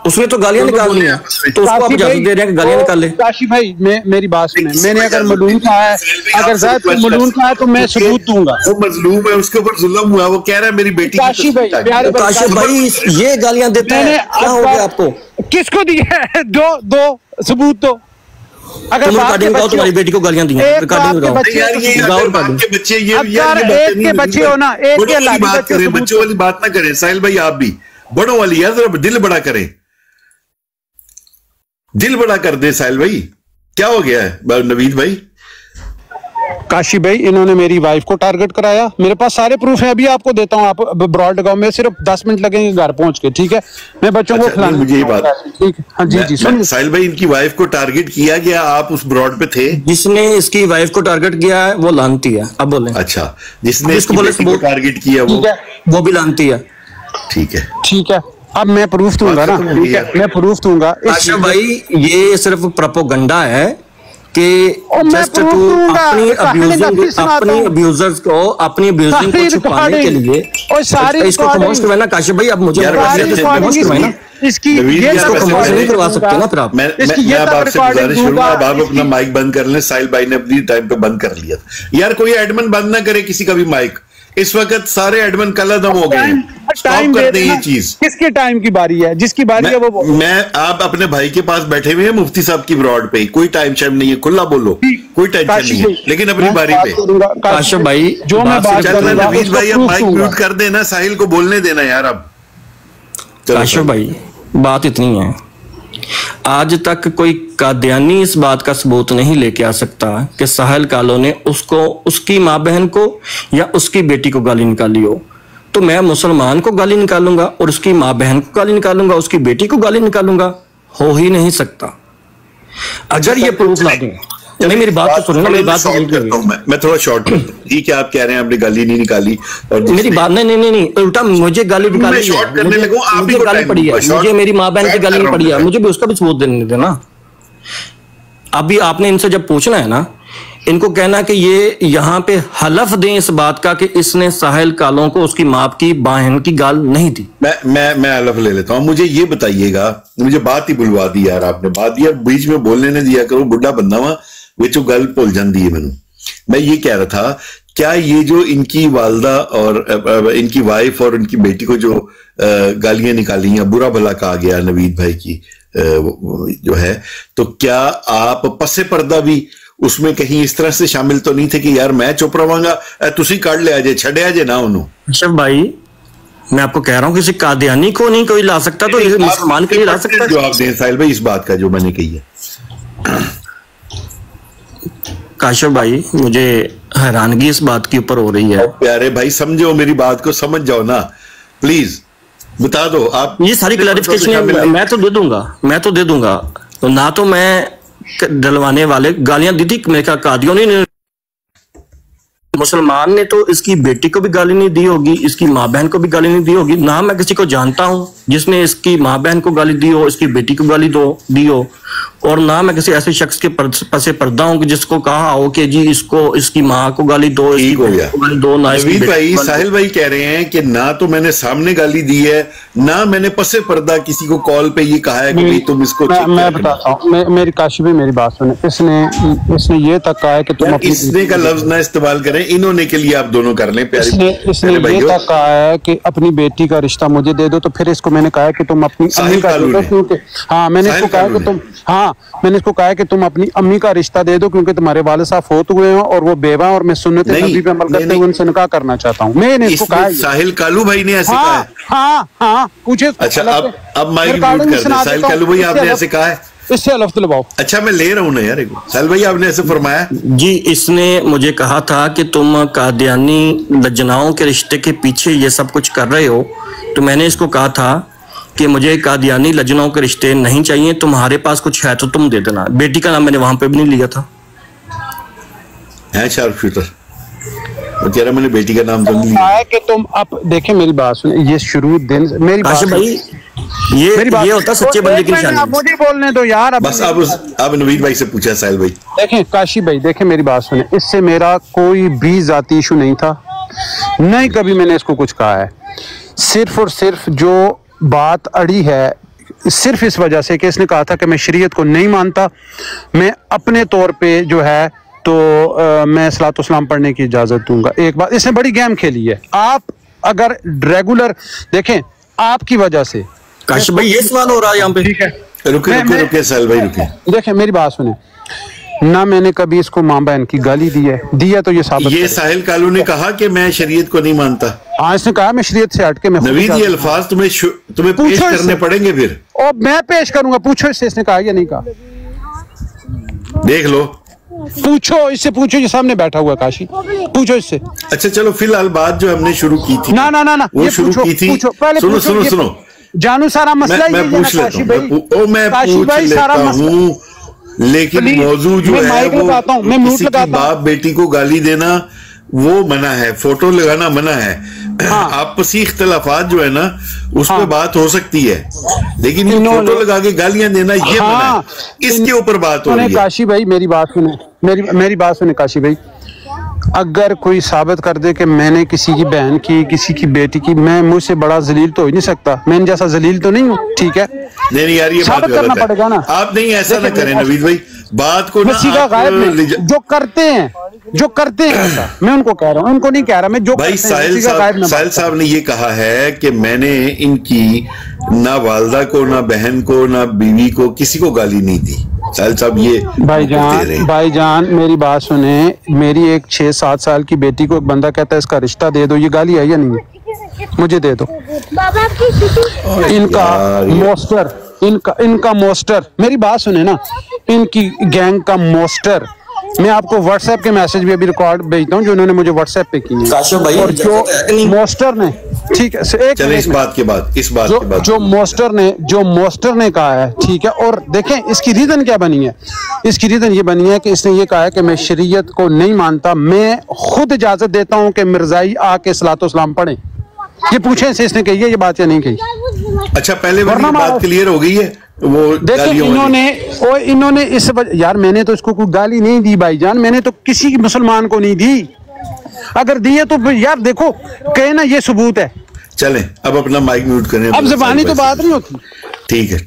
उसमें तो गालियां निकालनी है, तो उसको आप इजाजत दे रहे हैं कि गालियां निकाल ले। काशी भाई मेरी बात सुने, मैंने अगर मलून कहा है, अगर ज़ाहिद को मलून कहा है तो मैं सबूत दूंगा। वो मजलूम है, उसके ऊपर जुल्म हुआ, वो कह रहा है मेरी बेटी। काशी भाई ये गालियां देते हैं, क्या हो गया आपको? किसको दी है? दो सबूत दो। अगर तुम्हारी बेटी को गालियां दी हैं, एक के बच्चे हो ना, एक के बच्चों वाली बात ना करें साहिल भाई, आप भी बड़ों वाली यार जरा दिल बड़ा करें, दिल बड़ा कर दे साहिल भाई। क्या हो गया है नवीद भाई? काशी भाई इन्होंने मेरी वाइफ को टारगेट कराया, मेरे पास सारे प्रूफ हैं, अभी आपको देता हूँ। आप ब्रॉड गांव में सिर्फ 10 मिनट लगेंगे घर पहुंच के, ठीक है? मैं बच्चों को खिलाने, मुझे ये बात ठीक है? हाँ जी सुनिए साहिल भाई, इनकी वाइफ को टारगेट किया गया, आप उस ब्रॉड पे थे? जिसने इसकी वाइफ को टारगेट किया है वो लानती है। अब बोले। अच्छा, जिसने इसकी बेटी को टारगेट किया वो भी लानती है। ठीक है, ठीक है, अब मैं प्रूफ दूंगा ना, ठीक है? मैं प्रूफ दूंगा। अच्छा भाई, ये सिर्फ प्रोपोगंडा है कि जस्ट टू अपनी अब्यूजर्स को, अपनी अब्यूजिंग को छुपाने के लिए इसको खमोश करवाना। काशिफ भाई अब मुझे खमोश करवाना, इसको खमोश नहीं करवा सकते ना फिर आप। मैं आपसे गुजारिश करूंगा, आप अपना माइक बंद कर लें। साहिल भाई ने अपनी टाइम पे बंद कर लिया था। यार कोई एडमिन बंद ना करे किसी का भी माइक, इस वक्त सारे एडमिन कलदम हो गए हैं। स्टॉप कर दें ये चीज। किसके टाइम की बारी है? जिसकी बारी है वो। आप अपने भाई के पास बैठे हुए हैं मुफ्ती साहब की ब्रॉड पे, कोई टाइम शाइम नहीं है, खुला बोलो, कोई टेंशन नहीं है, लेकिन अपनी बारी पे। काशिफ भाई जो मैं बात कर रहा हूं, नवीद भाई अब माइक म्यूट कर देना, साहिल को बोलने देना यार। अब काशिफ भाई बात इतनी है, आज तक कोई कादियानी इस बात का सबूत नहीं लेके आ सकता कि साहिल कालो ने उसको, उसकी माँ बहन को या उसकी बेटी को गाली निकाली हो। तो मैं मुसलमान को गाली निकालूंगा और उसकी माँ बहन को गाली निकालूंगा, उसकी बेटी को गाली निकालूंगा? हो ही नहीं सकता। अगर ये प्रूफ ला दूं, नहीं मेरी बात तो सुनो, मेरी बात मैं थोड़ा शॉर्ट कर दूं। ठीक है, आप कह रहे हैं आपने गाली नहीं निकाली और मेरी बात नहीं, उल्टा मुझे गाली निकाली है, मुझे गाली पड़ी है, मुझे मेरी माँ बहन की गाली नहीं पड़ी है, मुझे भी उसका भी सबूत देने देना। अभी आपने इनसे जब पूछना है ना, इनको कहना कि ये यहाँ पे हलफ दें इस बात का कि इसने साहिल कालों को उसकी माँ की बहन की गाल नहीं दी। मैं हलफ ले लेता हूँ। मुझे ये बताइएगा, मुझे बात ही बुलवा दी यार आपने, बात दिया बीच में बोलने ने दिया करो, बुढ़ा बंदा हुआ विचो गल भुल जाती है मैनू। मैं ये कह रहा था, क्या ये जो इनकी वालदा और इनकी वाइफ और उनकी बेटी को जो गालियां निकाली हैं, बुरा भला कहा गया नवीद भाई की जो है, तो क्या आप पसे पर्दा भी उसमें कहीं इस तरह से शामिल तो नहीं थे कि यार मैं चुप रवांगा, तुसी काट ले आजे, छड़े आजे ना उन्होंने? अशरफ भाई मैं आपको कह रहा हूं किसी कादियानी को नहीं कोई ला सकता, तो मुसलमान के लिए ला सकता है। जवाब दें साहिल भाई इस बात का जो मैंने कही है। काशिफ भाई मुझे हैरानगी इस बात के ऊपर हो रही है। प्यारे भाई समझो मेरी बात को, समझ जाओ ना प्लीज, बता दो आप। ये सारी क्लैरिफिकेशन मैं तो दे दूंगा, तो ना तो मैं डलवाने वाले गालियां दी थी, मेरे का कादियों ने, मुसलमान ने तो इसकी बेटी को भी गाली नहीं दी होगी, इसकी माँ बहन को भी गाली नहीं दी होगी। ना मैं किसी को जानता हूं जिसने इसकी माँ बहन को गाली दी हो, इसकी बेटी को गाली दी हो, और ना मैं किसी ऐसे शख्स के पसे पर्दा हूँ कि जिसको कहा हो कि जी इसको इसकी माँ को गाली दो, ठीक हो गया। गाली दो ना। नवीद भाई, साहिल भाई कह रहे हैं कि ना तो मैंने सामने गाली दी है, ना मैंने पसे पर्दा किसी को कॉल पे ये कहा है कि भाई तुम इसको। मैं बताता हूँ, मेरी काशी भाई मेरी बात सुने, इसने ये तक कहा है कि तुम इसने का लफ्ज ना इस्तेमाल करें, इन्होंने के लिए आप दोनों कर लें। इसने ये तक कहा है कि अपनी बेटी का रिश्ता मुझे दे दो, तो फिर इसको मैंने कहा है कि तुम अपनी अम्मी का दे दो, क्योंकि मैंने इसको कहा है कि तुम अपनी अम्मी का रिश्ता दे दो, क्योंकि तुम्हारे वाले साहब फौत हुए हैं और वो बेवा, और मैं सुन्नत नबी पे अमल करते हुए उनसे निकाह करना चाहता हूँ। मैंने इसको कहा, साहिल कालू भाई ने ऐसे कहा है। हाँ पूछे। अच्छा, अब माइक म्यूट कर दे। साहिल कालू भाई आपने ऐसे कहा है, इससे लफ्ज़ लगाओ। अच्छा मैं ले रहा हूँ ना यार, साहिल भाई आपने ऐसे फरमाया जी। इसने मुझे कहा था कि तुम कादियानी लजनाओं के रिश्ते के पीछे ये सब कुछ कर रहे हो, तो मैंने इसको कहा था कि मुझे कादियानी लजनाओं के रिश्ते नहीं चाहिए, तुम्हारे पास कुछ है तो तुम दे देना। बेटी का नाम मैंने वहां पे भी नहीं लिया था। है शार्प शूटर, वो कह रहा मैंने बेटी का नाम तो नहीं लिया है कि तुम अब देखें मेरी बात सुने, ये शुरू दिन मेरी बात भाई ये होता सच्चे बंदे की निशानी। मुझे बोलने दो यार। बस अब नवीद भाई से पूछा साहिल भाई। देखें काशी भाई, देखें मेरी बात सुने, इससे मेरा कोई भी जाती इशू नहीं था, नहीं कभी मैंने इसको कुछ कहा है। सिर्फ और सिर्फ जो बात अड़ी है सिर्फ इस वजह से कि इसने कहा था कि मैं शरीयत को नहीं मानता, मैं अपने तौर पे जो है तो मैं सलातो सलाम पढ़ने की इजाजत दूंगा। एक बात इसने बड़ी गेम खेली है। आप अगर रेगुलर देखें, आपकी वजह से काशिफ भाई ये सवाल हो रहा है यहाँ पे। ठीक है, रुके साहिल भाई रुके। देखें मेरी बात सुने, ना मैंने कभी इसको माँ बहन की गाली दी है तो ये साबित। ये साहिल कालू ने कहा कि मैं शरीयत को नहीं मानता। हाँ, इसने कहा मैं शरीयत से हटके मैं। नवीद ये अल्फाज तुम्हें पेश करने पड़ेंगे फिर। और मैं पेश करूंगा, पूछो इससे इसने कहा या नहीं कहा, देख लो, पूछो इससे, पूछो ये सामने बैठा हुआ काशी, पूछो इससे। अच्छा चलो, फिलहाल बात जो हमने शुरू की थी ना वो शुरू की थी। सुनो जानू सारा मसला मैं पूछ लेता हूँ, लेकिन मौजू जो है वो किसी की बाप बेटी को गाली देना वो मना है, फोटो लगाना मना है। आपसी इख्तलाफात जो है ना उस पे बात हो सकती है, लेकिन ये फोटो लगा के गालियां देना ये मना है। इसके ऊपर बात हो रही है। काशी भाई मेरी बात सुने, मेरी बात सुने काशी भाई, अगर कोई साबित कर दे कि मैंने किसी की बहन की, किसी की बेटी की, मैं मुझसे बड़ा जलील तो हो ही नहीं सकता, मैं इन जैसा जलील तो नहीं हूँ। ठीक है, नहीं यार ये बात करना पड़ेगा ना। आप नहीं ऐसा ना करें नवीद भाई, बात को जो करते हैं ऐसा मैं उनको कह रहा हूँ, उनको नहीं कह रहा मैं। जो भाई साहिल साहब ने ये कहा है कि मैंने इनकी ना वालदा को, ना बहन को, ना बीवी को, किसी को गाली नहीं दी। साहिल साहब ये भाईजान मेरी बात सुने, मेरी एक 6-7 साल की बेटी को एक बंदा कहता है इसका रिश्ता दे दो, ये गाली है या नहीं? मुझे दे दो। इनका मोस्टर, मेरी बात सुने ना, इनकी गैंग का मोस्टर, मैं आपको व्हाट्सएप के मैसेज भी अभी रिकॉर्ड भेजता हूँ जो उन्होंने मुझे व्हाट्सएप पे किए हैं। और जो मोस्टर ने, ठीक है, इस बात के बाद जो मोस्टर ने कहा है, ठीक है। और देखें इसकी रीजन क्या बनी है, इसकी रीजन ये बनी है कि इसने ये कहा है कि मैं शरीयत को नहीं मानता, मैं खुद इजाजत देता हूँ कि मिर्जाई आके सलातो सलाम पढ़े। ये पूछे से इसने कही है ये बात या नहीं कही? अच्छा पहले बात क्लियर हो गई है। वो देखिए इन्होंने इस यार मैंने तो इसको कोई गाली नहीं दी भाईजान, मैंने तो किसी मुसलमान को नहीं दी, अगर दी है तो यार देखो कहे ना ये सबूत है। चलें अब अपना माइक म्यूट करें, अब ज़बानी तो बात नहीं होती। ठीक है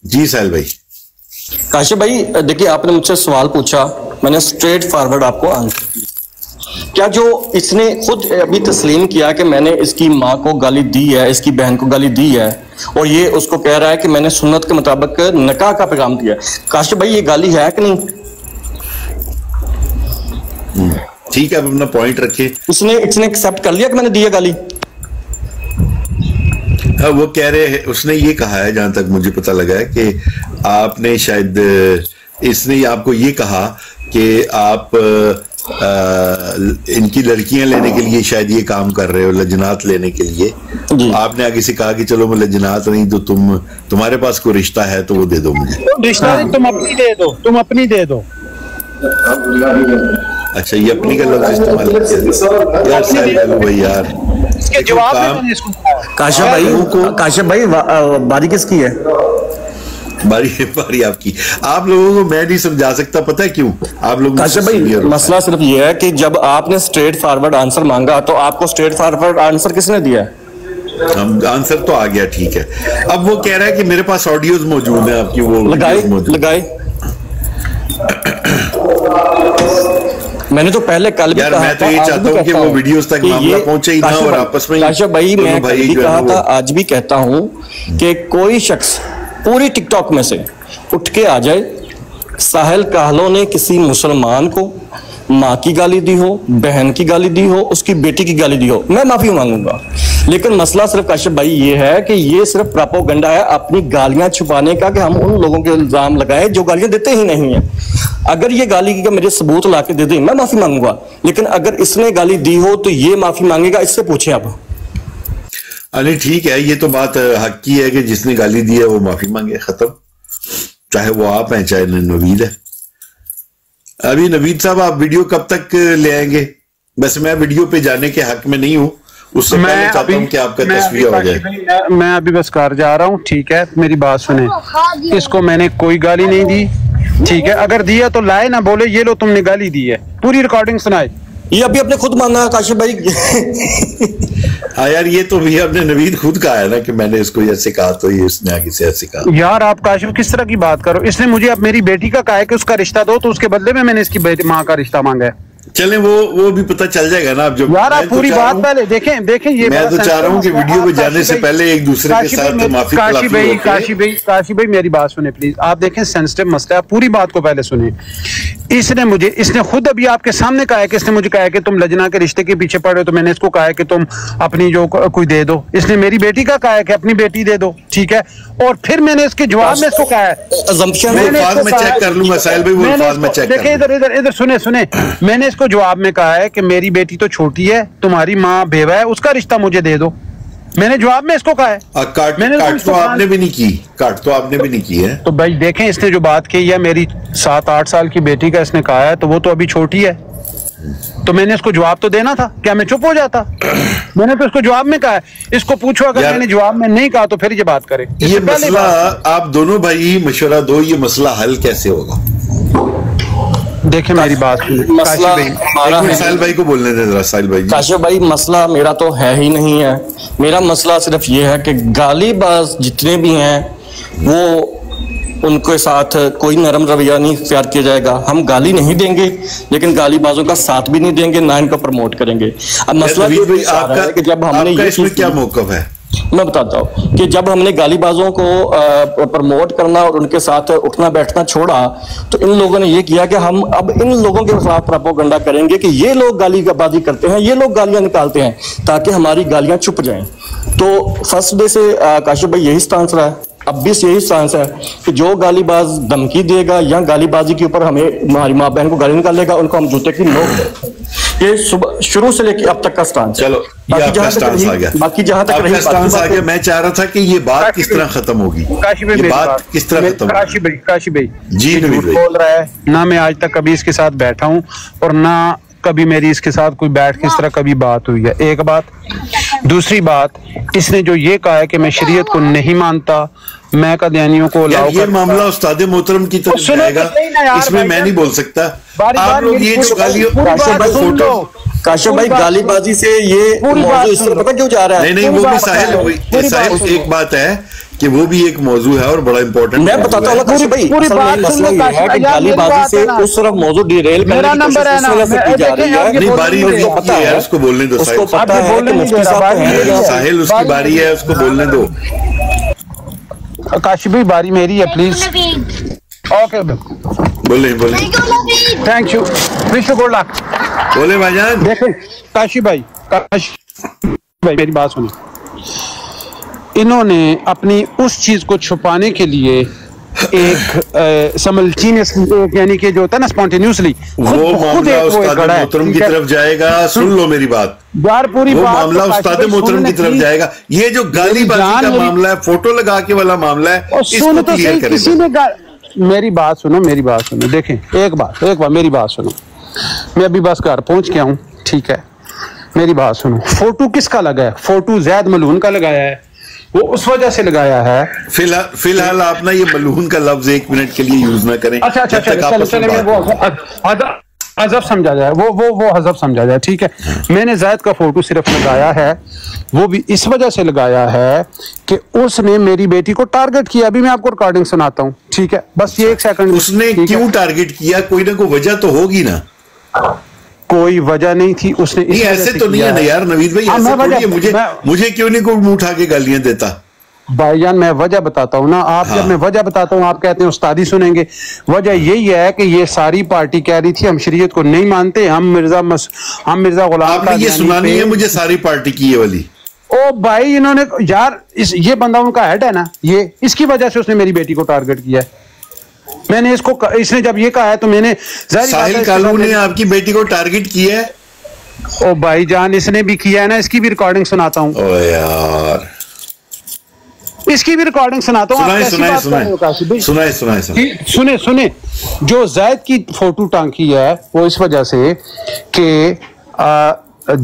जी साहिल भाई। काशिफ भाई देखिए आपने मुझसे सवाल पूछा, मैंने स्ट्रेट फॉरवर्ड आपको आंसर दिया। क्या जो इसने खुद अभी तस्लीम किया कि मैंने इसकी माँ को गाली दी है, इसकी बहन को गाली दी है, और ये उसको कह रहा है कि मैंने सुन्नत के मुताबिक निकाह का पैगाम दिया, काशिफ भाई ये गाली है कि नहीं? ठीक है, अब अपना पॉइंट रखिए। इसने एक्सेप्ट कर लिया कि मैंने दी है गाली? हाँ, वो कह रहे हैं, उसने ये कहा है जहां तक मुझे पता लगा है कि आपने शायद इसने आपको ये कहा कि आप इनकी लड़कियां लेने के लिए शायद ये काम कर रहे हो, लजनात लेने के लिए। आपने आगे से कहा कि चलो मैं लजनात नहीं तो तुम्हारे पास कोई रिश्ता है तो वो दे दो मुझे। रिश्ता तुम अपनी दे दो। अच्छा ये अपनी का लफ्ज इस्तेमाल किया यार साहिल भाई यार। इसके जवाब में काशिफ भाई बारी किसकी है? बारी आपकी। आप लोगों को मैं नहीं समझा सकता, पता है क्यों? आप लोग भाई मसला सिर्फ ये है कि जब आपने स्ट्रेट फॉरवर्ड आंसर मांगा तो आपको स्ट्रेट फॉरवर्ड आंसर किसने दिया? आंसर तो आ गया, ठीक है। अब वो कह रहा है कि मेरे पास ऑडियोज मौजूद है आपकी, वो लगाए मैंने तो पहले कल भी कहा मैं तो ये चाहता हूँ कि वो वीडियोस तक मामला पहुंचे ही ना, और आपस में काशिफ भाई मैं कल भी कहा था, आज भी कहता हूँ कि कोई शख्स पूरी टिकटॉक में से उठ के आ जाए, साहिल काहलो ने किसी मुसलमान को माँ की गाली दी हो, बहन की गाली दी हो, उसकी बेटी की गाली दी हो, मैं माफी मांगूंगा। लेकिन मसला सिर्फ काशिफ भाई ये है कि ये सिर्फ प्रोपेगेंडा है अपनी गालियां छुपाने का, कि हम उन लोगों के इल्जाम लगाएं जो गालियां देते ही नहीं है। अगर ये गाली की मेरे सबूत ला के दे दे, मैं माफी मांगूंगा। लेकिन अगर इसने गाली दी हो तो ये माफी मांगेगा, इससे पूछे आप। अरे ठीक है, ये तो बात हक की है कि जिसने गाली दी है वो माफी मांगे, खत्म। चाहे वो आप हैं चाहे नवीद है। अभी नवीद साहब आप वीडियो कब तक ले आएंगे? बस मैं वीडियो पे जाने के हक में नहीं हूँ, उससे पहले चाहता हूँ कि आपका तस्वीर हो जाए। मैं अभी बस कार जा रहा हूँ, ठीक है? मेरी बात सुने, इसको मैंने कोई गाली नहीं दी, ठीक है? अगर दिया तो लाए ना बोले ये लो तुमने गाली दी है, पूरी रिकॉर्डिंग सुनाए। ये अभी अपने खुद माना काशिफ भाई। हाँ यार, ये तो भी अपने नवीद खुद कहा है ना कि मैंने इसको ऐसे कहा, तो ये इसने आगे से ऐसे कहा। यार आप काशिफ किस तरह की बात करो? इसने मुझे अब मेरी बेटी का कहा है कि उसका रिश्ता दो, तो उसके बदले में मैंने इसकी माँ का रिश्ता मांगा है। चले वो भी पता चल जाएगा ना। अब जो यार आप पूरी बात पहले देखें ये मैं तो चाह रहा हूँ कि वीडियो पे जाने से पहले एक दूसरे के साथ माफी। काशी भाई मेरी बात सुने प्लीज। आप देखें सेंसिटिव मसला है, पूरी बात को पहले सुने। इसने खुद अभी आपके सामने कहा है कि इसने मुझे कहा है कि तुम लजना के रिश्ते के पीछे पड़े हो, तो मैंने इसको कहा है कि तुम अपनी जो कोई दे दो। इसने मेरी बेटी का कहा है कि अपनी बेटी दे दो, ठीक है? और फिर मैंने इसके जवाब में इसको कहा है, मैं चेक कर लूंगा साहिल भाई, वो चेक देखिए इधर सुने मैंने इसको जवाब में कहा है कि मेरी बेटी तो छोटी है, तुम्हारी माँ बेवा है, उसका रिश्ता मुझे दे दो। मैंने जवाब में इसको कहा है। काट तो आपने भी नहीं की है। तो भाई देखें, इसने जो बात की है मेरी 7-8 साल की बेटी का इसने कहा है, तो वो तो अभी छोटी है, तो मैंने इसको जवाब तो देना था। क्या मैं चुप हो जाता? मैंने तो इसको जवाब में कहा है। इसको पूछो, अगर मैंने जवाब में नहीं कहा तो फिर ये बात करे। ये मसला आप दोनों भाई मशवरा दो, ये मसला हल कैसे होगा? देखिए मेरी बात, साहिल भाई को बोलने दे जरा। साहिल भाई, काशिफ भाई मसला मेरा तो है ही नहीं है। मेरा मसला सिर्फ ये है कि गालीबाज जितने भी हैं वो उनके साथ कोई नरम रवैया नहीं इख्तियार किया जाएगा। हम गाली नहीं देंगे, लेकिन गालीबाजों का साथ भी नहीं देंगे, ना इनको प्रमोट करेंगे। अब मसला आपका कि जब हमने इसमें क्या मौक़िफ़ है मैं बताता हूँ कि जब हमने गालीबाजों को प्रमोट करना और उनके साथ उठना बैठना छोड़ा, तो इन लोगों ने ये किया कि हम अब इन लोगों के खिलाफ प्रोपेगेंडा करेंगे कि ये लोग गालीबाजी करते हैं, ये लोग गालियां निकालते हैं, ताकि हमारी गालियां छुप जाएं। तो फर्स्ट डे से काशिफ भाई यही स्टांस रहा है, अब भी यही स्टांस है कि जो गालीबाज धमकी देगा या गालीबाजी के ऊपर हमें हमारी माँ बहन को गाली निकालेगा, उनको हम जूते की नोक। ये शुरू से लेकर अब तक का स्टांस। चलो बाकी जहां तक रही स्टांस आ गया। मैं चाह रहा था कि ये बात किस तरह खत्म होगी, ये बात किस तरह खत्म होगी। काशी भाई जी बोल रहा है ना, मैं आज तक कभी इसके साथ बैठा हूँ और ना कभी मेरी इसके साथ कोई बैठ के इस तरह कभी बात हुई है। एक बात। दूसरी बात, इसने जो ये कहा है कि मैं शरीयत को नहीं मानता, मैं कादियानियों को ये मामला उस्ताद मोहतरम की तरफ जाएगा, इसमें मैं नहीं बोल सकता। आप लोग ये काशिफ भाई गालीबाजी से ये मौजू इस तरह पता क्यों जा रहा है? नहीं वो भी साहिल एक बात है कि वो भी एक मौजू है और बड़ा इंपॉर्टेंट। मैं बताता हूँ काशिफ भाई, मसला ये है कि गालीबाजी से उस तरफ मौजू डिरेल करने की कोशिश की जा रही है। नहीं बारी पता है, उसको बोलने दो। उसको पता है कि मुफ्ती साहब साहिल उसकी बारी है, उसको बोलने दो। काशिफ भाई बारी मेरी है, प्लीज। ओके बोले thank you, wish good luck. बोले भाईजान। देखें काशिफ भाई मेरी बात सुनो। इन्होंने अपनी उस चीज को छुपाने के लिए एक समल्टीनियसली, यानी कि जो होता है ना स्पॉन्टेनियसली, वो मामला उस्ताद मोहतरम की तरफ जाएगा। सुन लो मेरी बात यार, पूरी वो मामला उस्ताद मोहतरम की तरफ जाएगा। ये जो गालीबाजी का मामला है, फोटो लगा के वाला मामला है, इसको क्लियर करेंगे। मेरी बात सुनो देखें एक बार मेरी बात सुनो। मैं अभी बस घर पहुंच गया हूँ, ठीक है? मेरी बात सुनो। फोटो किसका लगा है? फोटो जैद मलून का लगाया है। वो उस वजह से लगाया है। फिलहाल आप ना ये मलून का लफ्ज 1 मिनट के लिए यूज ना करें। अच्छा वो हज़फ समझा जाए, वो हज़फ समझा जाए, ठीक है। मैंने जायद का फोटो सिर्फ लगाया है, वो भी इस वजह से लगाया है कि उसने मेरी बेटी को टारगेट किया। अभी मैं आपको रिकॉर्डिंग सुनाता हूँ, ठीक है, बस ये 1 सेकंड। उसने क्यों टारगेट किया? कोई ना कोई वजह तो होगी ना। कोई वजह नहीं थी, उसने नहीं, ऐसे तो नहीं है ना यार नवीद भाई, ऐसे थोड़ी है। मुझे क्यों नहीं कोई मुंह उठा के गालियां देता? भाईजान मैं वजह बताता हूँ ना, आप जब मैं वजह बताता हूँ आप कहते हैं उस्तादी सुनेंगे। वजह यही है कि ये सारी पार्टी कह रही थी हम शरीयत को नहीं मानते, हम मिर्जा गुलाम का ये सुनानी है मुझे सारी पार्टी की ये वाली। ओ भाई इन्होंने यार ये बंदा उनका हेड है ना, ये इसकी वजह से उसने मेरी बेटी को टारगेट किया है। मैंने इसने जब ये कहा है तो मैंने साहिल कालू ने आपकी बेटी को टारगेट किया है। ओ भाईजान इसने भी किया है ना, इसकी भी रिकॉर्डिंग सुनाता हूँ। ओ यार इसकी भी रिकॉर्डिंग सुनाता हूँ। सुने जो जायद की फोटो टांकी है वो इस वजह से कि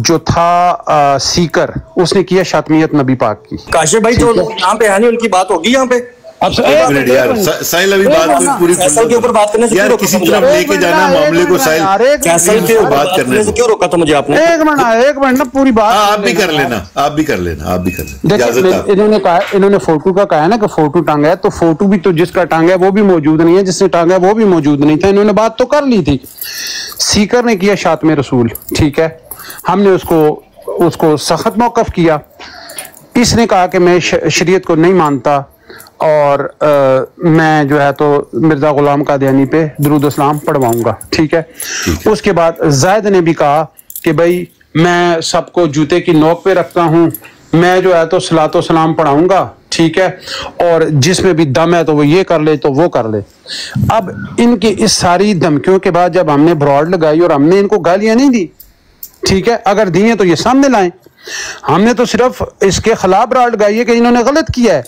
जो था सीकर उसने किया शातमियत नबी पाक की। काशिफ भाई जो यहाँ पे है नहीं उनकी बात होगी यहाँ पे। अब यार साहिल अभी बात पूरी फैसल के ऊपर बात करने से यार किसी तरफ लेके जाना मामले को। साहिल फैसल के ऊपर बात करने से क्यों रोका था मुझे आपने? एक मिनट ना पूरी बात आप भी कर लेना। इन्होंने फोटो का कहा है ना कि फोटो टांगा है, तो फोटो भी तो जिसका टांगा है वो भी मौजूद नहीं है, जिसने टांगा है वो भी मौजूद नहीं था। इन्होंने बात तो कर ली थी। सीकर ने किया शातमे रसूल, ठीक है, हमने उसको सख्त मौकफ किया। इसने कहा कि मैं शरीयत को नहीं मानता और मैं जो है तो मिर्जा गुलाम कादियानी पे दुरूद सलाम पढ़वाऊंगा, ठीक है। उसके बाद जायद ने भी कहा कि भाई मैं सबको जूते की नोक पे रखता हूँ, मैं जो है तो सलातो सलाम पढ़ाऊंगा, ठीक है, और जिसमें भी दम है तो वो ये कर ले तो वो कर ले। अब इनकी इस सारी धमकियों के बाद जब हमने ब्रॉड लगाई और हमने इनको गालियां नहीं दी, ठीक है, अगर दी हैं तो ये सामने लाएं। हमने तो सिर्फ इसके खिलाफ राड लगाई है कि इन्होंने गलत किया है।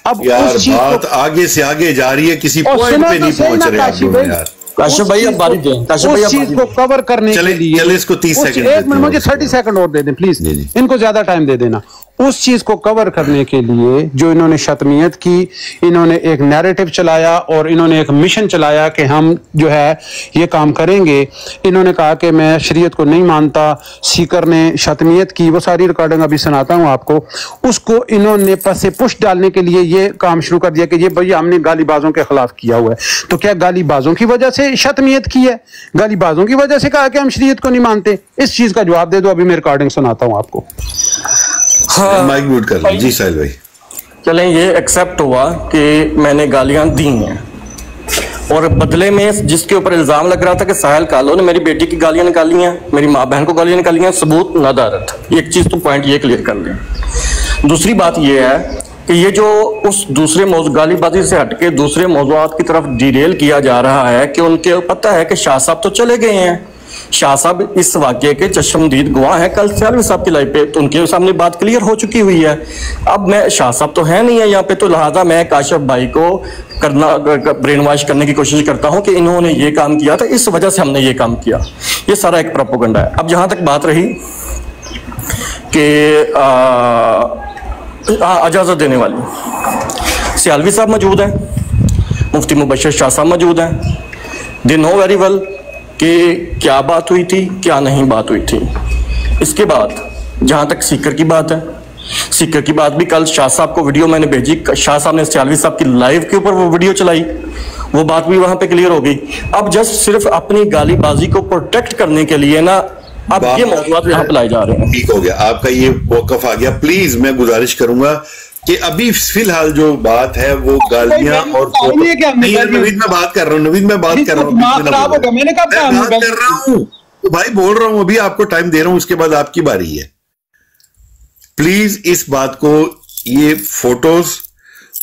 अब यार बात आगे से आगे जा रही है, किसी पॉइंट पे नहीं पहुंच रहे आप लोग यार। काशिफ भाई अब बारी दें, काशिफ भाई उस चीज को कवर करने के लिए चले इसको 30 सेकंड, एक मिनट मुझे 30 सेकंड और दे दें प्लीज, इनको ज्यादा टाइम दे देना। उस चीज को कवर करने के लिए जो इन्होंने शतमियत की, इन्होंने एक नैरेटिव चलाया और इन्होंने एक मिशन चलाया कि हम जो है ये काम करेंगे। इन्होंने कहा कि मैं शरीयत को नहीं मानता, सीकर ने शतमियत की, वो सारी रिकॉर्डिंग अभी सुनाता हूँ आपको। उसको इन्होंने पसे पुश डालने के लिए ये काम शुरू कर दिया कि ये भैया हमने गालीबाजों के खिलाफ किया हुआ है। तो क्या गालीबाजों की वजह से शतमियत की है? गालीबाजों की वजह से कहा कि हम शरीयत को नहीं मानते? इस चीज का जवाब दे दो, अभी मैं रिकॉर्डिंग सुनाता हूँ आपको। हाँ, माइक म्यूट कर लो जी साहिल भाई। चलें, ये एक्सेप्ट हुआ कि मैंने गालियां दी हैं और बदले में जिसके ऊपर इल्जाम लग रहा था कि साहिल कालो ने मेरी बेटी की गालियां निकाली हैं, मेरी माँ बहन को गालियां निकाली हैं, सबूत नदारत। एक चीज तो पॉइंट ये क्लियर कर लें। दूसरी बात ये है कि ये जो उस दूसरे गालीबाजी से हटके दूसरे मौजूआत की तरफ डिरेल किया जा रहा है कि उनके पता है कि शाह साहब तो चले गए हैं, शाह साहब इस वाक्य के चश्मदीद गवाह हैं। कल सियालवी साहब की लाइव पे तो उनके सामने बात क्लियर हो चुकी हुई है। अब मैं शाह साहब तो है नहीं है यहाँ पे, तो लिहाजा मैं काशिफ भाई को ब्रेन वॉश करने की कोशिश करता हूँ कि इन्होंने ये काम किया था, इस वजह से हमने ये काम किया। ये सारा एक प्रोपेगेंडा है। अब जहां तक बात रही कि इजाजत देने वाली, सियालवी साहब मौजूद हैं, मुफ्ती मुबशर शाह साहब मौजूद हैं। दे नो वेरी वेल कि क्या बात हुई थी, क्या नहीं बात हुई थी। इसके बाद जहां तक सीकर की बात है, सीकर की बात भी कल शाह साहब को वीडियो मैंने भेजी, शाह साहब ने सियालवी साहब की लाइव के ऊपर वो वीडियो चलाई, वो बात भी वहां पे क्लियर हो गई। अब जस्ट सिर्फ अपनी गालीबाजी को प्रोटेक्ट करने के लिए ना अब ये मौजूद यहाँ पे लाए जा रहे हैं। ठीक हो गया, आपका ये वक़्फ़ आ गया। प्लीज मैं गुजारिश करूंगा कि अभी फिलहाल जो बात है वो गालियां और नवीद मैं बात कर रहा हूँ, नवीद मैं बात कर रहा हूँ, तो भाई बोल रहा हूं, अभी आपको टाइम दे रहा हूं, उसके बाद आपकी बारी है। प्लीज इस बात को, ये फोटोज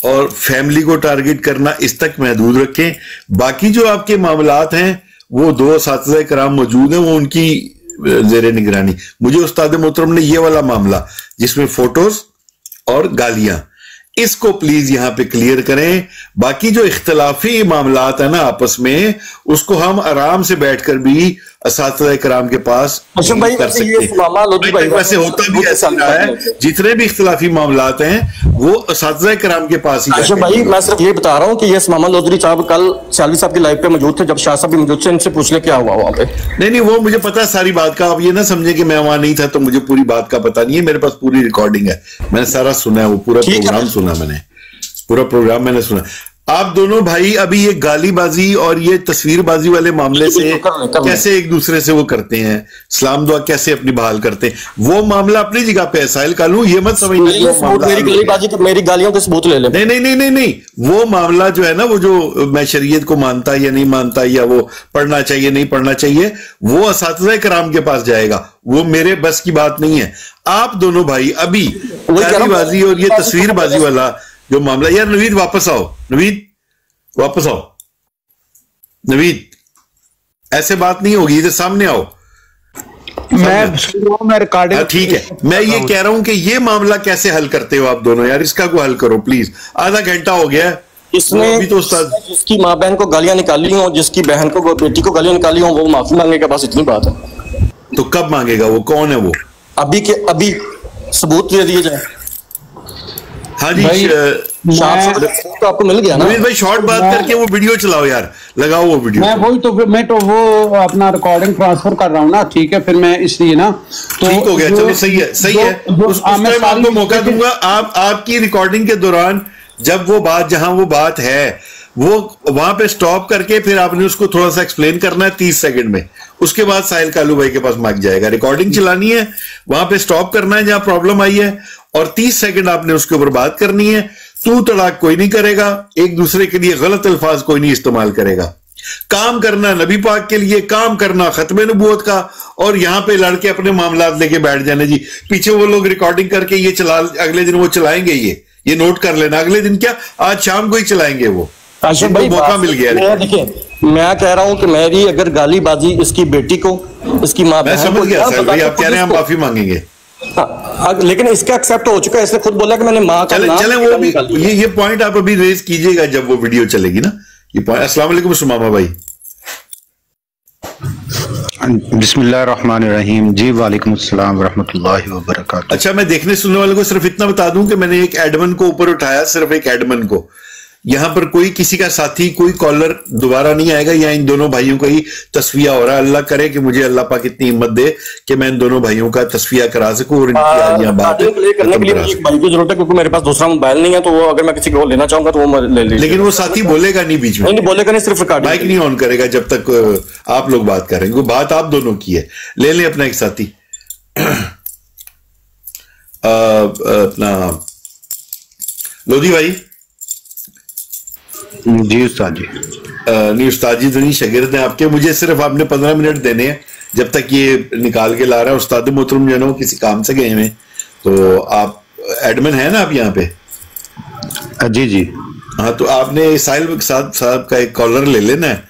और फैमिली को टारगेट करना इस तक महदूद रखें। बाकी जो आपके मामलात हैं वो 2 असातिज़ा कराम मौजूद हैं, वो उनकी ज़ेरे निगरानी। मुझे उस्ताद मोहतरम ने ये वाला मामला जिसमें फोटोज और गालियां, इसको प्लीज यहां पे क्लियर करें। बाकी जो इख्तलाफी मामलात है ना आपस में, उसको हम आराम से बैठकर भी असातिज़ा इकराम के पास भाई कर सकते हैं। वैसे होता भी ऐसा रहा है, जितने भी इख्तिलाफी मामलात हैं वो असातिज़ा इकराम के पास ही। अच्छा भाई, मैं सिर्फ ये बता रहा हूँ कि ये इस्मामा लोधी साहब कल शालवी साहब की लाइव पे मौजूद थे, जब शाह साहब भी मौजूद थे, इनसे पूछ ले क्या हुआ वहाँ पे। नहीं, वो मुझे पता है सारी बात का। आप ये ना समझे कि मैं वहां नहीं था तो मुझे पूरी बात का पता नहीं है। मेरे पास पूरी रिकॉर्डिंग है, मैंने सारा सुना है, वो पूरा प्रोग्राम सुना, मैंने पूरा प्रोग्राम मैंने सुना। आप दोनों भाई अभी ये गालीबाजी और ये तस्वीरबाजी वाले मामले से कैसे एक दूसरे से वो करते हैं, इस्लाम दुआ कैसे अपनी बहाल करते हैं, वो मामला अपनी जगह पे है। साहिल कालू ये मत समझना मेरी गालियों के सबूत ले ले। नहीं, वो मामला जो है ना, वो जो मैं शरीयत को मानता या नहीं मानता, या वो पढ़ना चाहिए नहीं पढ़ना चाहिए, वो असातिज़ा किराम के पास जाएगा, वो मेरे बस की बात नहीं है। आप दोनों भाई अभी गालीबाजी और ये तस्वीरबाजी वाला जो मामला, यार नवीद वापस आओ, नवीद वापस आओ, नवीद ऐसे बात नहीं होगी, इधर सामने आओ। मैं रिकॉर्डिंग ठीक है, मैं ये कह रहा हूं कि ये मामला कैसे हल करते हो आप दोनों, यार इसका कोई हल करो प्लीज। आधा घंटा हो गया है, इसने अभी तो जिसकी माँ बहन को गालियां निकाली हो, जिसकी बहन को बेटी को गालियां निकाली हो, वो माफी मांगेगा, बस इतनी बात है। तो कब मांगेगा, वो कौन है वो? अभी सबूत दे दिए जाए। हाँ जी, तो आपको मिल गया ना भाई, शॉर्ट बात करके वो वीडियो चलाओ यार, लगाओ वो वीडियो। मैं तो वो अपना रिकॉर्डिंग ट्रांसफर कर रहा हूँ ना, ठीक है, फिर मैं इसलिए ना तो ठीक हो गया, चलो सही है, सही है। उस टाइम आपको मौका दूंगा, आप आपकी रिकॉर्डिंग के दौरान जब वो बात, जहां वो बात है, वो वहां पे स्टॉप करके फिर आपने उसको थोड़ा सा एक्सप्लेन करना है 30 सेकंड में। उसके बाद साहिल कालू भाई के पास माइक जाएगा, रिकॉर्डिंग चलानी है, वहां पे स्टॉप करना है जहां प्रॉब्लम आई है, और 30 सेकंड आपने उसके ऊपर बात करनी है। तू तड़ाक कोई नहीं करेगा, एक दूसरे के लिए गलत अल्फाज कोई नहीं इस्तेमाल करेगा। काम करना नबी पाक के लिए, काम करना खत्मे नबूवत का, और यहां पे लड़के अपने मामलात लेके बैठ जाने जी। पीछे वो लोग रिकॉर्डिंग करके ये चला, अगले दिन वो चलाएंगे, ये नोट कर लेना, अगले दिन क्या, आज शाम को ही चलाएंगे वो। मौका मिल गया। देखिए, मैं कह रहा हूं कि मेरी अगर गालीबाजी इसकी बेटी को, इसकी माँ बहन को, समझ गया सर भाई, आप कह रहे हैं हम माफी मांगेंगे, लेकिन इसका एक्सेप्ट हो चुका है, इसने खुद बोला कि मैंने माँ का नाम। चले वो भी, ये पॉइंट आप अभी रेज कीजिएगा जब वो वीडियो चलेगी ना, ये पॉइंट। अस्सलाम वालेकुम सुमामा भाई। बिस्मिल्लाहिर्रहमानिर्रहीम जी, वालेकुम अस्सलाम रहमतुल्लाहि व बरकातहू। अच्छा, मैं देखने सुनने वालों को सिर्फ इतना बता दूं कि मैंने एक एडमिन को ऊपर उठाया, सिर्फ एक एडमिन को। यहां पर कोई किसी का साथी, कोई कॉलर दोबारा नहीं आएगा। यहाँ इन दोनों भाइयों का ही तस्फिया हो रहा है। अल्लाह करे कि मुझे अल्लाह पाक इतनी हिम्मत दे कि मैं इन दोनों भाइयों का तस्फिया करा सकूं और इनकी बात करने के लिए एक भाई की जरूरत है, क्योंकि मेरे पास दूसरा मोबाइल नहीं है, तो वो अगर मैं किसी को लेना चाहूंगा तो वो ले ले। लेकिन वो साथी बोलेगा नहीं बीच में, नहीं बोलेगा नहीं, सिर्फ माइक नहीं ऑन करेगा जब तक आप लोग बात करेंगे। बात आप दोनों की है, ले लें अपना एक साथी। अपना लोधी भाई। जी उस्ताद जी। नहीं उस्ताद जी तो नहीं, शागिर्द हैं आपके। मुझे सिर्फ आपने 15 मिनट देने हैं जब तक ये निकाल के ला रहा है। उस्ताद मोहतरम जो है ना वो किसी काम से गए हैं, तो आप एडमिन है ना आप यहाँ पे? जी जी हाँ, तो आपने साहिल साहब का एक कॉलर ले लेना है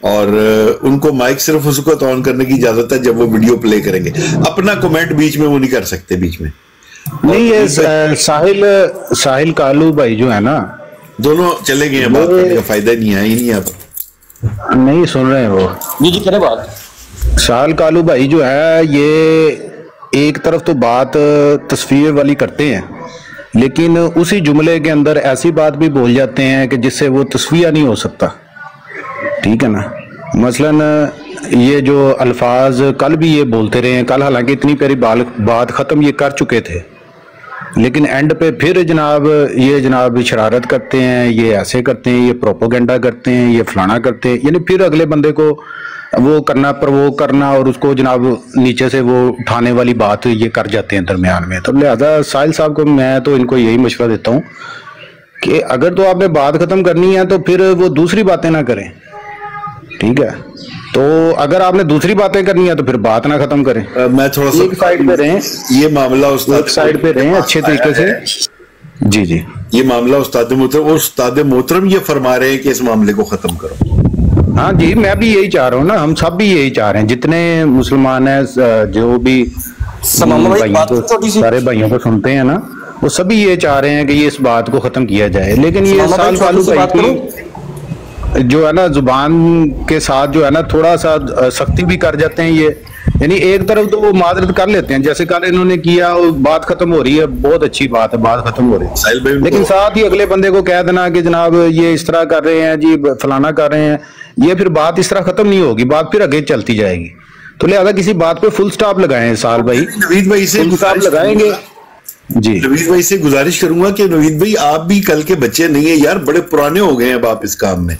और उनको माइक सिर्फ उसको ऑन करने की इजाजत है जब वो वीडियो प्ले करेंगे। अपना कमेंट बीच में वो नहीं कर सकते बीच में। नहीं, ये साहिल कालू भाई जो है ना, दोनों चले गए हैं, बात करने का फायदा नहीं है ही नहीं। आप नहीं सुन रहे हैं वो जी करें बात। साहिल कालू भाई जो है, ये एक तरफ तो बात तस्वीर वाली करते हैं, लेकिन उसी जुमले के अंदर ऐसी बात भी बोल जाते हैं कि जिससे वो तस्वीर नहीं हो सकता। ठीक है ना, मसलन ये जो अल्फाज कल भी ये बोलते रहे हैं, कल हालांकि इतनी प्यारी बात खत्म ये कर चुके थे, लेकिन एंड पे फिर जनाब शरारत करते हैं, ये ऐसे करते हैं, ये प्रोपोगेंडा करते हैं, ये फलाना करते हैं, यानी फिर अगले बंदे को वो करना, प्रवोक करना, और उसको जनाब नीचे से वो उठाने वाली बात ये कर जाते हैं दरमियान में। तो लिहाजा साहिल साहब को मैं तो इनको यही मशवरा देता हूँ कि अगर तो आपने बात खत्म करनी है तो फिर वो दूसरी बातें ना करें। ठीक है, तो अगर आपने दूसरी बातें करनी है तो फिर बात ना खत्म करें। मैं थोड़ा सा एक साइड पे रहें, ये मामला एक साइड पे रहें अच्छे तरीके से। जी जी, ये मामला उस्ताद मोहतरम ये फरमा रहे हैं कि इस मामले को खत्म करो। हाँ जी, मैं भी यही चाह रहा हूँ ना, हम सब भी यही चाह रहे हैं, जितने मुसलमान हैं, जो भी सारे भाइयों को सुनते हैं ना, वो सभी ये चाह रहे हैं कि ये इस बात को खत्म किया जाए। लेकिन ये साल कालू भाई की जो है ना जुबान के साथ जो है ना थोड़ा सा सख्ती भी कर जाते हैं ये, यानी एक तरफ तो वो मादरत कर लेते हैं, जैसे कल इन्होंने किया और बात खत्म हो रही है, बहुत अच्छी बात है, बात खत्म हो रही है, लेकिन साथ ही अगले बंदे को कह देना कि जनाब ये इस तरह कर रहे हैं जी, फलाना कर रहे हैं, ये फिर बात इस तरह खत्म नहीं होगी, बात फिर आगे चलती जाएगी। तो लिहाजा किसी बात पे फुल स्टॉप लगाएं साल भाई, नवीद भाई से फुल स्टॉप लगाएंगे जी। नवीद भाई से गुजारिश करूंगा कि नवीद भाई आप भी कल के बच्चे नहीं है यार, बड़े पुराने हो गए हैं अब आप इस काम में,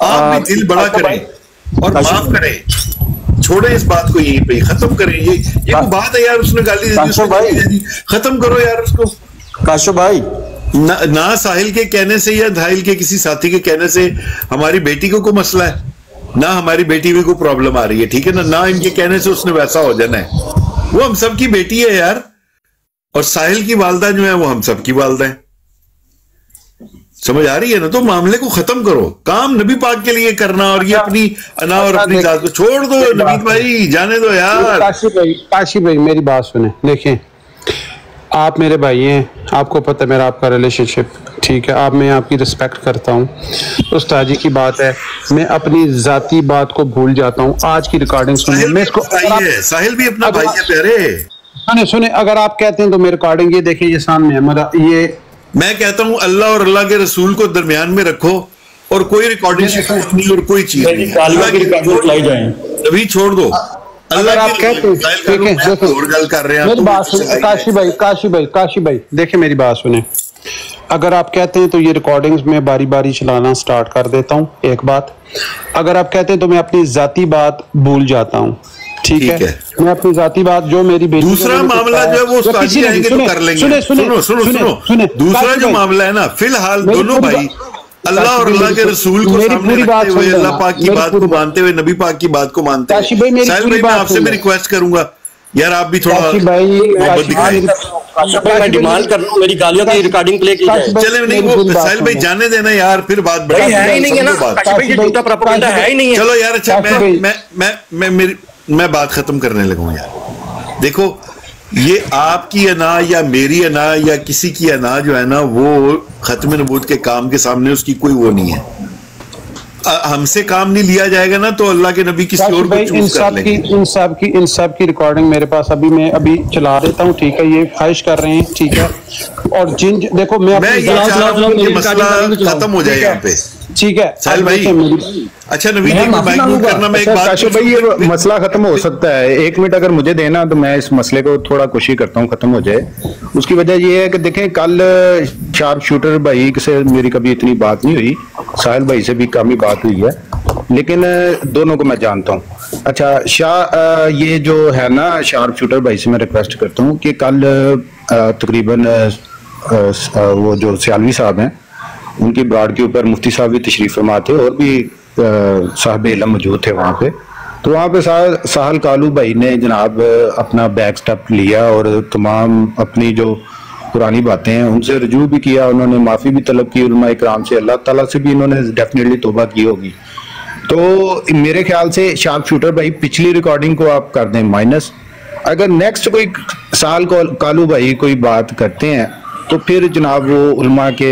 आप भी दिल बड़ा करें और माफ करें, छोड़े इस बात को, यहीं पे खत्म करें। ये कोई बात है यार, उसने गाली दे दी, खत्म करो यार उसको। काशो भाई ना साहिल के कहने से या धाहिल के किसी साथी के कहने से हमारी बेटी को कोई मसला है, ना हमारी बेटी में कोई प्रॉब्लम आ रही है, ठीक है ना इनके कहने से उसने वैसा हो जाना है। वो हम सबकी बेटी है यार, और साहिल की वालदा जो है वो हम सबकी वालदा है, समझ आ रही है ना। तो मामले को खत्म करो, काम नबी पाक के लिए करना, और ये अपनी अना और अपनी जात को छोड़ दो। नबी भाई जाने दो यार। काशी भाई मेरी बात सुने, देखें आप मेरे भाई हैं, आपको पता है मेरा आपका रिलेशनशिप, ठीक है, आप मैं आपकी रिस्पेक्ट करता हूँ, उस्ताद जी की बात है, मैं अपनी जाती बात को भूल जाता हूँ। आज की रिकॉर्डिंग सुनिए, मैं इसको साहिल भी अपना भाई है प्यारे, सुने अगर आप कहते हैं तो मेरी रिकॉर्डिंग ये देखिए, ये सामने है मेरा, ये मैं कहता हूँ अल्लाह और अल्लाह के रसूल को दरमियान में रखो, और कोई रिकॉर्डिंग नहीं और कोई चीज नहीं, अल्लाह की रिकॉर्डिंग लाई जाए, अभी छोड़ दो। अगर आप कहते हैं, काशी भाई देखिए मेरी बात सुने, अगर आप कहते हैं तो ये रिकॉर्डिंग्स में बारी बारी चलाना स्टार्ट कर देता हूँ, एक बात। अगर आप कहते हैं तो मैं अपनी जाती बात भूल जाता हूँ, ठीक है, मैं अपनी जाती बात जो मेरी बेटी, दूसरा मामला जो है वो उस्ताद आएंगे तो कर लेंगे। सुनो दूसरा जो मामला है ना, फिलहाल दोनों भाई अल्लाह और अल्लाह के रसूल को सामने रखते हुए, अल्लाह पाक की बात को मानते हुए, नबी पाक की बात को मानते हुए, साहिल भाई मैं आपसे भी रिक्वेस्ट करूंगा यार, आप भी थोड़ा मोहब्बत दिखाएं। मैं डिमांड कर रहा हूं मेरी गालियों की रिकॉर्डिंग प्ले की जाए। चले नहीं, वो साहिल भाई जाने देना यार, फिर बात बढ़ेगी, है ही नहीं है ना, ये झूठा प्रोपेगेंडा है ही नहीं है। चलो यार, अच्छा मैं बात खत्म करने लगूं यार। देखो ये आपकी अना या मेरी अना या किसी की अना जो है ना, वो खत्म नबूत के काम के सामने उसकी कोई वो नहीं है। हमसे काम नहीं लिया जाएगा ना, तो अल्लाह के नबी किसी और को चूज कर लेंगे। इन सब की रिकॉर्डिंग मेरे पास मैं अभी चला देता हूँ, ठीक है, ये ख्वाहिश कर रहे हैं, ठीक है, और जिन देखो मैं ये चाह रहा हूं कि मसला खत्म हो जाए यहाँ पे, ठीक है साहिल भाई। अच्छा नवीद करना, मैं एक बात, काशिफ भाई ये मसला खत्म हो सकता है, 1 मिनट अगर मुझे देना तो मैं इस मसले को थोड़ा कोशिश करता हूँ खत्म हो जाए। उसकी वजह ये है कि देखें, कल शार्प शूटर भाई से मेरी कभी इतनी बात नहीं हुई, साहिल भाई से भी कम ही बात हुई है, लेकिन दोनों को मैं जानता हूँ। अच्छा ये जो है ना, शार्प शूटर भाई से मैं रिक्वेस्ट करता हूँ कि कल तकरीबन वो जो सियालवी साहब हैं, उनकी ब्राड के ऊपर मुफ्ती साहब भी तशरीफ फरमा थे, और भी साहब इल्म मौजूद थे वहाँ पे। तो वहाँ पे साहल कालू भाई ने जनाब अपना बैक स्टेप लिया और तमाम अपनी जो पुरानी बातें हैं उनसे रजू भी किया, उन्होंने माफ़ी भी तलब की उलमा इकराम से, अल्लाह ताला से भी इन्होंने डेफिनेटली तौबा की होगी। तो मेरे ख्याल से शार्प शूटर भाई पिछली रिकॉर्डिंग को आप कर दें माइनस, अगर नेक्स्ट कोई साल कालू भाई कोई बात करते हैं तो फिर जनाब वो उलमा के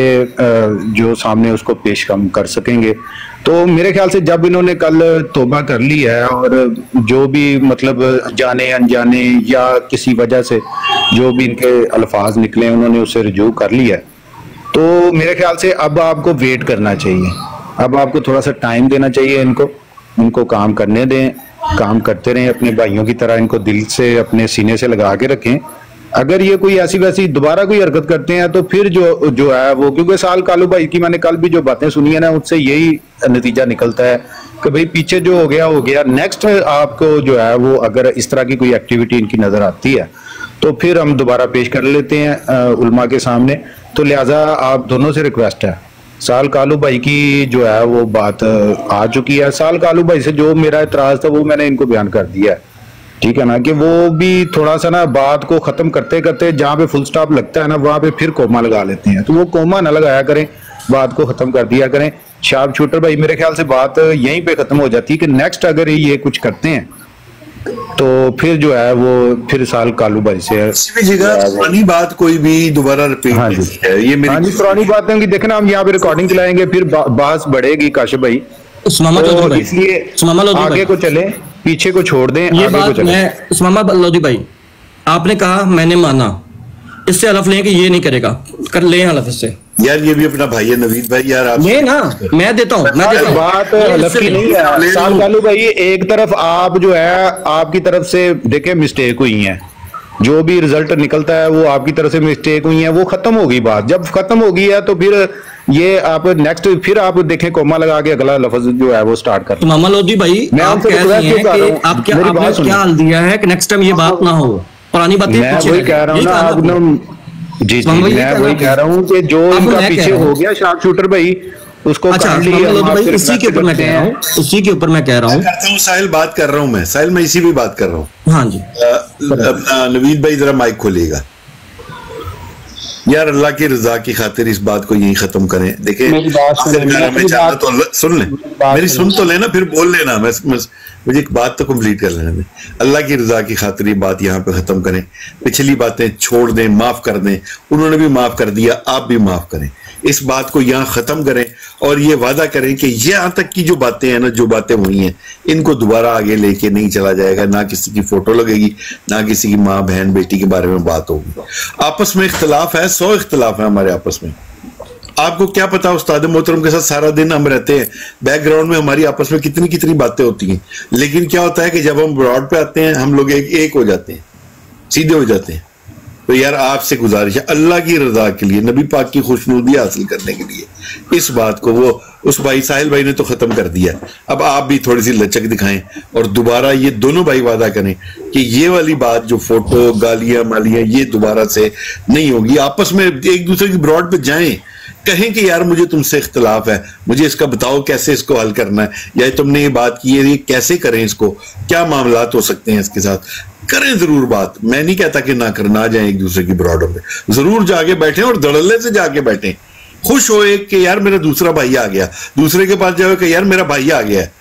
जो सामने उसको पेश कम कर सकेंगे। तो मेरे ख्याल से जब इन्होंने कल तौबा कर ली है, और जो भी मतलब जाने अनजाने या किसी वजह से जो भी इनके अल्फाज निकले उन्होंने उसे रजू कर लिया है, तो मेरे ख्याल से अब आपको वेट करना चाहिए, अब आपको थोड़ा सा टाइम देना चाहिए, इनको काम करने दें, काम करते रहें अपने भाइयों की तरह, इनको दिल से अपने सीने से लगा के रखें। अगर ये कोई ऐसी वैसी दोबारा कोई हरकत करते हैं तो फिर जो है वो, क्योंकि साल कालू भाई की मैंने कल भी जो बातें सुनी है ना, उससे यही नतीजा निकलता है कि भाई पीछे जो हो गया, नेक्स्ट आपको जो है वो अगर इस तरह की कोई एक्टिविटी इनकी नजर आती है तो फिर हम दोबारा पेश कर लेते हैं उलमा के सामने। तो लिहाजा आप दोनों से रिक्वेस्ट है, साल कालू भाई की जो है वो बात आ चुकी है, साल कालू भाई से जो मेरा इतराज था वो मैंने इनको बयान कर दिया है, ठीक है ना, कि वो भी थोड़ा सा ना बात को खत्म करते करते जहाँ पे फुल स्टॉप लगता है ना वहां पे फिर कोमा लगा लेते हैं, तो वो कोमा ना लगाया करें, बात को खत्म कर दिया करें। शार्प शूटर भाई मेरे ख्याल से बात यहीं पे खत्म हो जाती है कि नेक्स्ट अगर ये कुछ करते हैं तो फिर जो है वो फिर साल कालू भाई से पुरानी बात कोई भी दोबारा रिपीट है, ये मेरी पुरानी बात है कि देखना हम यहाँ पे रिकॉर्डिंग चलाएंगे फिर बहस बढ़ेगी काशिफ भाई, तो इसलिए आगे को चले, पीछे को छोड़ दें, ये आगे बात को चले। मैं उस्मामा लोधी भाई, आपने कहा मैंने माना, इससे हलफ लें कि ये नहीं करेगा, कर ले हलफ इससे। यार ये भी अपना भाई है नवीद भाई, यार आप ले ना, मैं देता हूँ, मैं देता हूँ। बात हलफ की नहीं है साल कालू भाई, एक तरफ आप जो है आपकी तरफ से देखे मिस्टेक हुई है, जो भी रिजल्ट निकलता है वो आपकी तरफ से मिस्टेक हुई है, वो खत्म होगी बात। जब खत्म हो गई है तो फिर ये आप नेक्स्ट फिर आप देखें कोमा लगा के अगला लफ्ज जो है वो स्टार्ट कर। मामा लोधी भाई, आप कह रहे हैं कि आप क्या आपने क्या हल दिया है कि नेक्स्ट टाइम ये बात ना हो, पुरानी बातें मैं वही कह रहा हूँ ना आप जी जी, मैं वही कह रहा हूँ कि जो इनका पीछे हो गया शार्प शूटर भाई उसको कर लिया। इसी के ऊपर मैं कह रहा हूँ, उसी के ऊपर मैं कह रहा हूँ, साहिल बात कर रहा हूँ मैं, साहिल मैं इसी भी बात कर रहा हूँ। हाँ जी नवीद भाई जरा माइक खोलिएगा यार, अल्लाह की रजा की खातिर इस बात को यही खत्म करें। देखें मैं चाहता तो सुन ले, मेरी सुन तो लेना फिर बोल लेना, मुझे एक बात तो कंप्लीट कर लेना। अल्लाह की रजा की खातिर ये बात यहाँ पे खत्म करें, पिछली बातें छोड़ दें, माफ कर दें। उन्होंने भी माफ कर दिया, आप भी माफ करें, इस बात को यहाँ खत्म करें और ये वादा करें कि यहाँ तक की जो बातें हैं ना, जो बातें हुई हैं, इनको दोबारा आगे लेके नहीं चला जाएगा। ना किसी की फोटो लगेगी, ना किसी की माँ बहन बेटी के बारे में बात होगी। आपस में इख्तलाफ है, 100 इख्तलाफ है हमारे आपस में। आपको क्या पता उस्ताद मोहतरम के साथ सारा दिन हम रहते हैं, बैकग्राउंड में हमारी आपस में कितनी कितनी बातें होती हैं, लेकिन क्या होता है कि जब हम ब्रॉड पे आते हैं हम लोग एक हो जाते हैं, सीधे हो जाते हैं। तो यार आपसे गुजारिश है अल्लाह की रजा के लिए, नबी पाक की खुशनुदी हासिल करने के लिए, इस बात को वो उस भाई साहिल भाई ने तो खत्म कर दिया, अब आप भी थोड़ी सी लचक दिखाएं और दोबारा ये दोनों भाई वादा करें कि ये वाली बात जो फोटो गालियां मालियां ये दोबारा से नहीं होगी। आपस में एक दूसरे की ब्रॉड पे जाएं, कहें कि यार मुझे तुमसे इख्तलाफ है, मुझे इसका बताओ कैसे इसको हल करना है, या तुमने ये बात की है ये कैसे करें, इसको क्या मामलात हो सकते हैं, इसके साथ करें जरूर बात। मैं नहीं कहता कि ना करना जाए, एक दूसरे की ब्रॉडर पे जरूर जाके बैठे और धड़ल्ले से जाके बैठे, खुश होए कि यार मेरा दूसरा भाई आ गया, दूसरे के पास जाओ कि यार मेरा भाई आ गया है।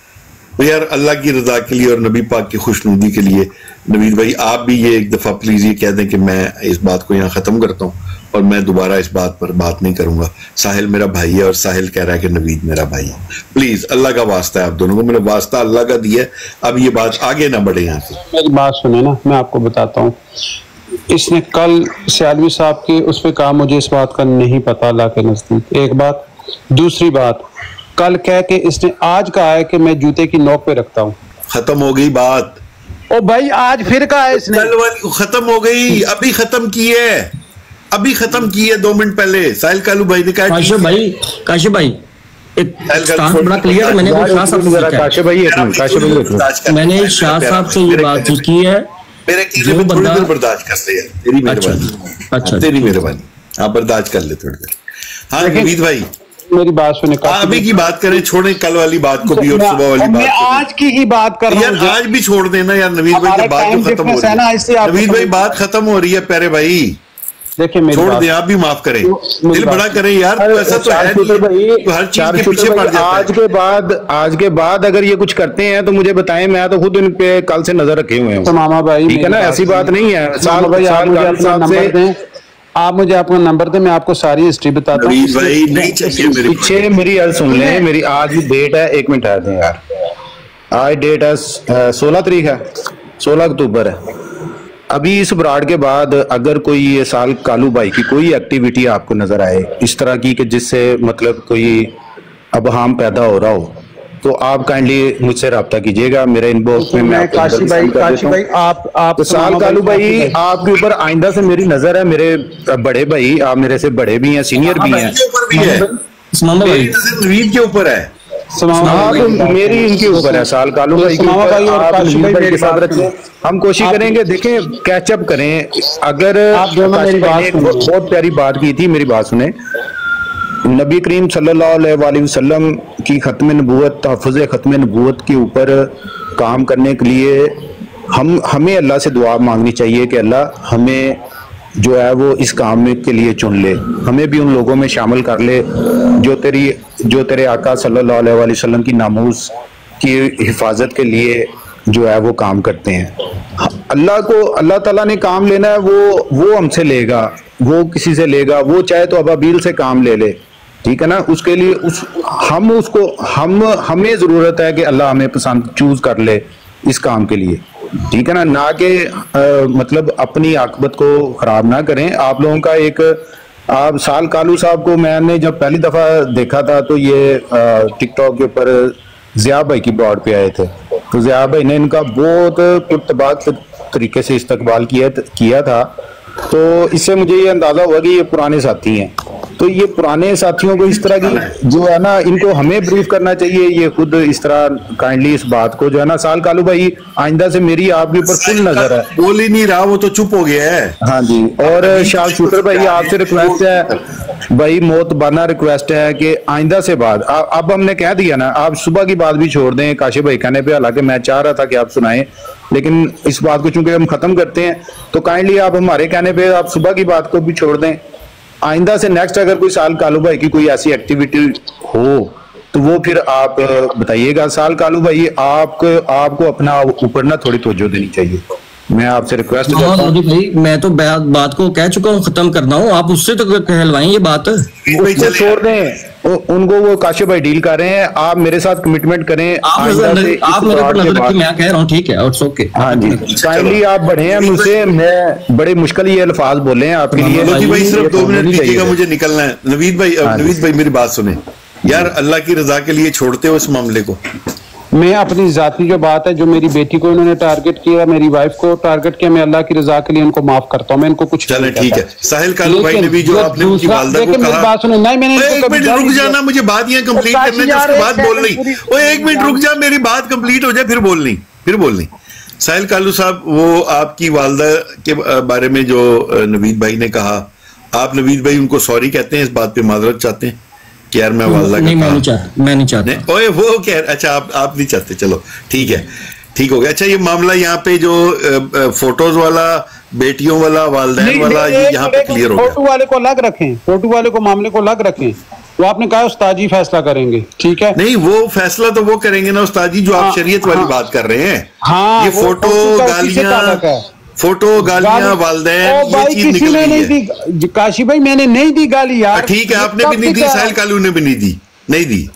तो यार अल्लाह की रजा के लिए और नबी पाक की खुशनुदी के लिए नवीद भाई आप भी ये एक दफा प्लीज ये कह दें कि मैं इस बात को यहाँ खत्म करता हूँ और मैं दोबारा इस बात पर बात नहीं करूंगा। साहिल मेरा भाई है और साहिल कह रहा है कि नवीद मेरा भाई है। प्लीज अल्लाह का वास्ता है आप दोनों को, मेरा वास्ता अल्लाह का दिया है, अब ये बात आगे ना बढ़े यहाँ से। मेरी बात सुने ना, मैं आपको बताता हूँ, इसने कल सियालवी साहब के उस पर कहा मुझे इस बात का नहीं पता अल्लाह के नजदीक, एक बात। दूसरी बात, कल कह के इसने आज कहा है कि मैं जूते की नोक पे रखता हूँ। खत्म हो गई बात। ओ भाई आज फिर कहा है इसने, कल वाली खत्म हो गई, अभी खत्म की है, अभी खत्म की है 2 मिनट पहले। साहिल कालू भाई ने कहा काशिफ भाई एक स्टांस बड़ा क्लियर है, मैंने शाह साहब से काशिफ भाई मैंने शाह साहब से ये बात की है, मेरे जो बंदा बर्दाश्त कर ले, तेरी मेहरबानी। अच्छा तेरी मेहरबानी, आप बर्दाश्त कर ले थोड़ी देर। हाँ नवीद भाई मेरी बात सुने, अभी की बात करें, छोड़ें कल वाली बात को भी और सुबह वाली बात को। आज की ही बात कर रहा हूं, आज भी छोड़ देना यार नवीद भाई, जब बात तो खत्म हो रही है। नवीद भाई बात खत्म हो रही है प्यारे भाई, देखिए छोड़ दे, आप भी माफ करें, दिल बड़ा करें यार, ऐसा तो है नहीं हर चीज के पीछे पड़ जाता है। आज के बाद अगर ये कुछ करते हैं तो मुझे बताएं, मैं तो खुद इन पे कल से नजर रखे हुए हूँ। मामा भाई ठीक है ना, ऐसी बात नहीं है। आप मुझे अपना नंबर दें, मैं आपको सारी हिस्ट्री बताता हूँ। पीछे मेरी यार सुन लें, मेरी आज भी डेट है, 1 मिनट है यार, आज डेट है 16 तारीख है, 16 अक्टूबर है। अभी इस ब्राड के बाद अगर कोई ये साल कालू भाई की कोई एक्टिविटी आपको नजर आए इस तरह की कि जिससे मतलब कोई अबहाम पैदा हो रहा हो, तो आप काइंडली मुझसे रब्ता कीजिएगा, मेरे इनबॉक्स में मैं काशी भाई आप तो साल कालू भाई आपके ऊपर आइंदा से मेरी नजर है, मेरे बड़े भाई, आप मेरे से बड़े भी हैं, सीनियर भी हैं, नवीद के ऊपर है, मेरी इनके ऊपर है, साल कालू भाई के ऊपर के साथ रखें। हम कोशिश करेंगे, देखें कैचअप करें। अगर बहुत प्यारी बात की थी, मेरी बात सुने, नबी करीम सल्लल्लाहु अलैहि वसल्लम की खत्म नबूवत, तहफ़्फ़ुज़ खत्म नबूवत के ऊपर काम करने के लिए हमें अल्लाह से दुआ मांगनी चाहिए कि अल्लाह हमें जो है वो इस काम में के लिए चुन ले, हमें भी उन लोगों में शामिल कर ले जो तेरे आका सल्लल्लाहु अलैहि वसल्लम की नामूस की हिफाजत के लिए जो है वो काम करते हैं। अल्लाह ताला ने काम लेना है, वो हमसे लेगा, वो किसी से लेगा, वो चाहे तो अबाबील से काम ले ले, ठीक है ना। उसके लिए हमें जरूरत है कि अल्लाह हमें पसंद चूज कर ले इस काम के लिए, ठीक है ना कि मतलब अपनी आकबत को खराब ना करें। आप लोगों का एक आप साल कालू साहब को मैंने जब पहली दफा देखा था तो ये टिकटॉक के ऊपर जिया भाई की ब्रॉड पे आए थे, तो जिया भाई ने इनका बहुत पुरतबाक तरीके से इस्तकबाल किया था। तो इससे मुझे ये अंदाजा हुआ कि ये पुराने साथी हैं। तो ये पुराने साथियों को इस तरह की जो है ना, इनको हमें ब्रीफ करना चाहिए। ये खुद इस तरह काइंडली इस बात को जो है ना, साल कालू भाई आइंदा से मेरी आपके ऊपर फुल नजर है। बोल ही नहीं रहा, वो तो चुप हो गया है। हाँ जी। और शाह शूटर भाई आपसे रिक्वेस्ट है भाई, मौत बाना रिक्वेस्ट है कि आइंदा से बाद अब हमने कह दिया ना, आप सुबह की बात भी छोड़ दें काशिफ भाई कहने पे, हालांकि मैं चाह रहा था कि आप सुनाएं, लेकिन इस बात को चूंकि हम खत्म करते हैं तो काइंडली आप हमारे कहने पे आप सुबह की बात को भी छोड़ दें। आइंदा से नेक्स्ट अगर कोई साल कालू भाई की कोई ऐसी एक्टिविटी हो तो वो फिर आप बताइएगा। साल कालू भाई आपको अपना ऊपर ना थोड़ी तवज्जो देनी चाहिए, मैं आपसे रिक्वेस्ट करता हूं। भाई मैं तो बात को कह चुका हूं, खत्म करना हूं, आप उससे तो कहलवाएं ये बात, उसको छोड़ दें, उनको वो काशिफ भाई डील कर रहे हैं। आप मेरे साथ कमिटमेंट करें। आप मेरे पर नजर रखिए, मैं कह रहा हूं, ठीक है, इट्स ओके। हाँ जी, काइंडली आप बढ़े हैं मुझसे, मैं बड़े मुश्किल ये अल्फाज बोले हैं आपके लिए। नवीद भाई सिर्फ 2 मिनट दीजिएगा, मुझे निकलना है। नवीद भाई मेरी बात सुने यार, अल्लाह की रजा के लिए छोड़ते हो इस मामले को? मैं अपनी जाती जो बात है, जो मेरी बेटी को इन्होंने टारगेट किया, मेरी वाइफ को टारगेट किया, मैं अल्लाह की रजा के लिए उनको माफ करता हूं, मैं इनको कुछ चले ठीक है। साहिल कालू भाई ने भी जो आपने उनकी वालिदा को कहा, बात सुनो, नहीं मैंने एक मिनट रुक जाना, मुझे बात यहाँ कंप्लीट करने दे, उसके बाद बोलनी। ओ एक मिनट रुक जा, मेरी बात कंप्लीट हो जाए फिर बोलनी। साहिल कालू साहब, वो आपकी वालिदा के बारे में जो नवीद भाई ने कहा, आप नवीद भाई उनको सॉरी कहते हैं, इस बात पे माजरत चाहते हैं कि यार मैं वालिदा नहीं, मैं नहीं चाहता। ओए वो कह, अच्छा आप नहीं चाहते, चलो ठीक है, ठीक हो गया। अच्छा ये मामला यहाँ पे जो फोटोज वाला, बेटियों वाला, वालिदैन वाला, ये यहाँ पे क्लियर हो गया। फोटो वाले को अलग रखें, फोटो वाले को मामले को अलग रखें। वो आपने कहा उस्ताद जी फैसला करेंगे, ठीक है? नहीं, वो फैसला तो वो करेंगे ना उस्ताद जी, जो आप शरीयत वाली बात कर रहे हैं। हाँ, ये फोटो गालियां वालिदैन, ये चीज निकल गई है। काशी भाई मैंने नहीं दी गाली यार। ठीक है, आपने भी नहीं दी, साहिल कालू ने भी नहीं दी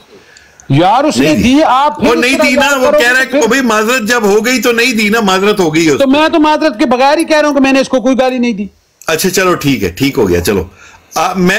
यार, उसने दी, आप वो नहीं दी ना। वो कह रहा है कि भाई माजरत जब हो गई तो नहीं दी ना, माजरत हो गई है। तो मैं तो माजरत के बगैर ही कह रहा हूँ कि मैंने इसको कोई गाली नहीं दी। अच्छा चलो ठीक है, ठीक हो गया। चलो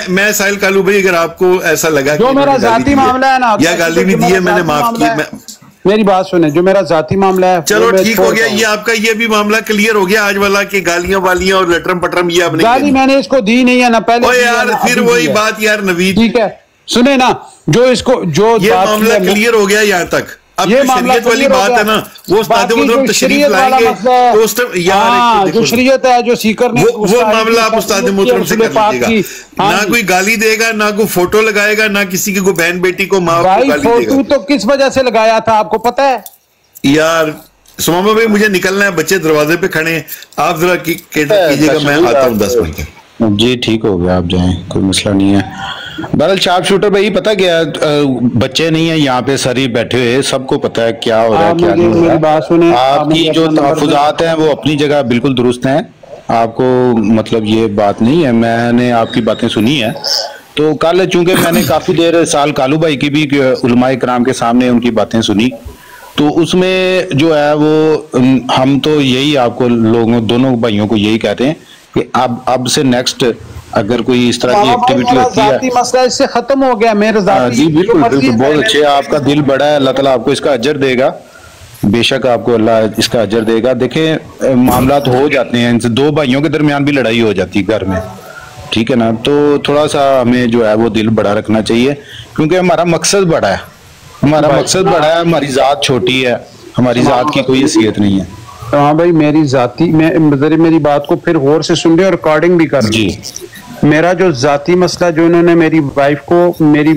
मैं साहिल कालू भाई, अगर आपको ऐसा लगा जो मेरा जाती मामला है ना, या गाली भी दी है, मैंने माफ की, मेरी बात सुने, जो मेरा जाती मामला है, चलो ठीक हो गया। ये आपका ये भी मामला क्लियर हो गया आज वाला, कि गालियां वालियां और लटरम पटरम ये आपने गाली मैंने इसको दी नहीं है ना पहले यार, फिर वही बात यार नवीद, ठीक है सुने ना, जो इसको जो ये मामला क्लियर हो गया यहाँ तक। अब ये शरीयत वाली बात है ना, वो उस्ताद मतलब तशरीफ लाएंगे तो उस टाइम यार जो शरीयत है, जो सीकर ने वो मामला आप उस्ताद मोहतरम से कर लीजिएगा। ना कोई गाली देगा, ना कोई फोटो लगाएगा, ना किसी की कोई बहन बेटी को माँ को गाली देगा। फोटो तो किस वजह से लगाया था आपको पता है यार? सुमामा भाई मुझे निकलना है, बच्चे दरवाजे पे खड़े हैं, आप जरा कीजिएगा, मैं आता हूँ 10 मिनट। जी ठीक हो गया, आप जाएं, कोई मसला नहीं है। बहरहाल शार्प शूटर भाई, पता क्या, बच्चे नहीं है यहाँ पे, सारी बैठे हुए, सबको पता है क्या हो रहा है क्या नहीं हो रहा है। आपकी जो तहफ़्फ़ुज़ात हैं वो अपनी जगह बिल्कुल दुरुस्त हैं, आपको मतलब ये बात नहीं है, मैंने आपकी बातें सुनी है। तो कल चूंकि मैंने काफी देर साल कालू भाई की भी उलमाए कराम के सामने उनकी बातें सुनी, तो उसमें जो है वो हम तो यही आपको लोगों दोनों भाइयों को यही कहते हैं कि अब से नेक्स्ट अगर कोई इस तरह की एक्टिविटी होती है, मसला इससे खत्म हो गया मेरे जाती। जी बिल्कुल बिल्कुल, बहुत अच्छे, आपका दिल बड़ा है, अल्लाह ताला आपको इसका अजर देगा, बेशक आपको अल्लाह इसका अजर देगा। देखें मामला तो हो जाते हैं, इनसे दो भाइयों के दरमियान भी लड़ाई हो जाती है घर में, ठीक है ना, तो थोड़ा सा हमें जो है वो दिल बड़ा रखना चाहिए, क्योंकि हमारा मकसद बड़ा है, हमारा मकसद बड़ा है, हमारी जात छोटी है, हमारी जात की कोई हैसियत नहीं है। हाँ भाई, मेरी जाती, मेरी बात को फिर गौर से सुन ले और रिकॉर्डिंग भी कर जी। मेरा जो जाती मसला, जो इन्होंने मेरी वाइफ को, मेरी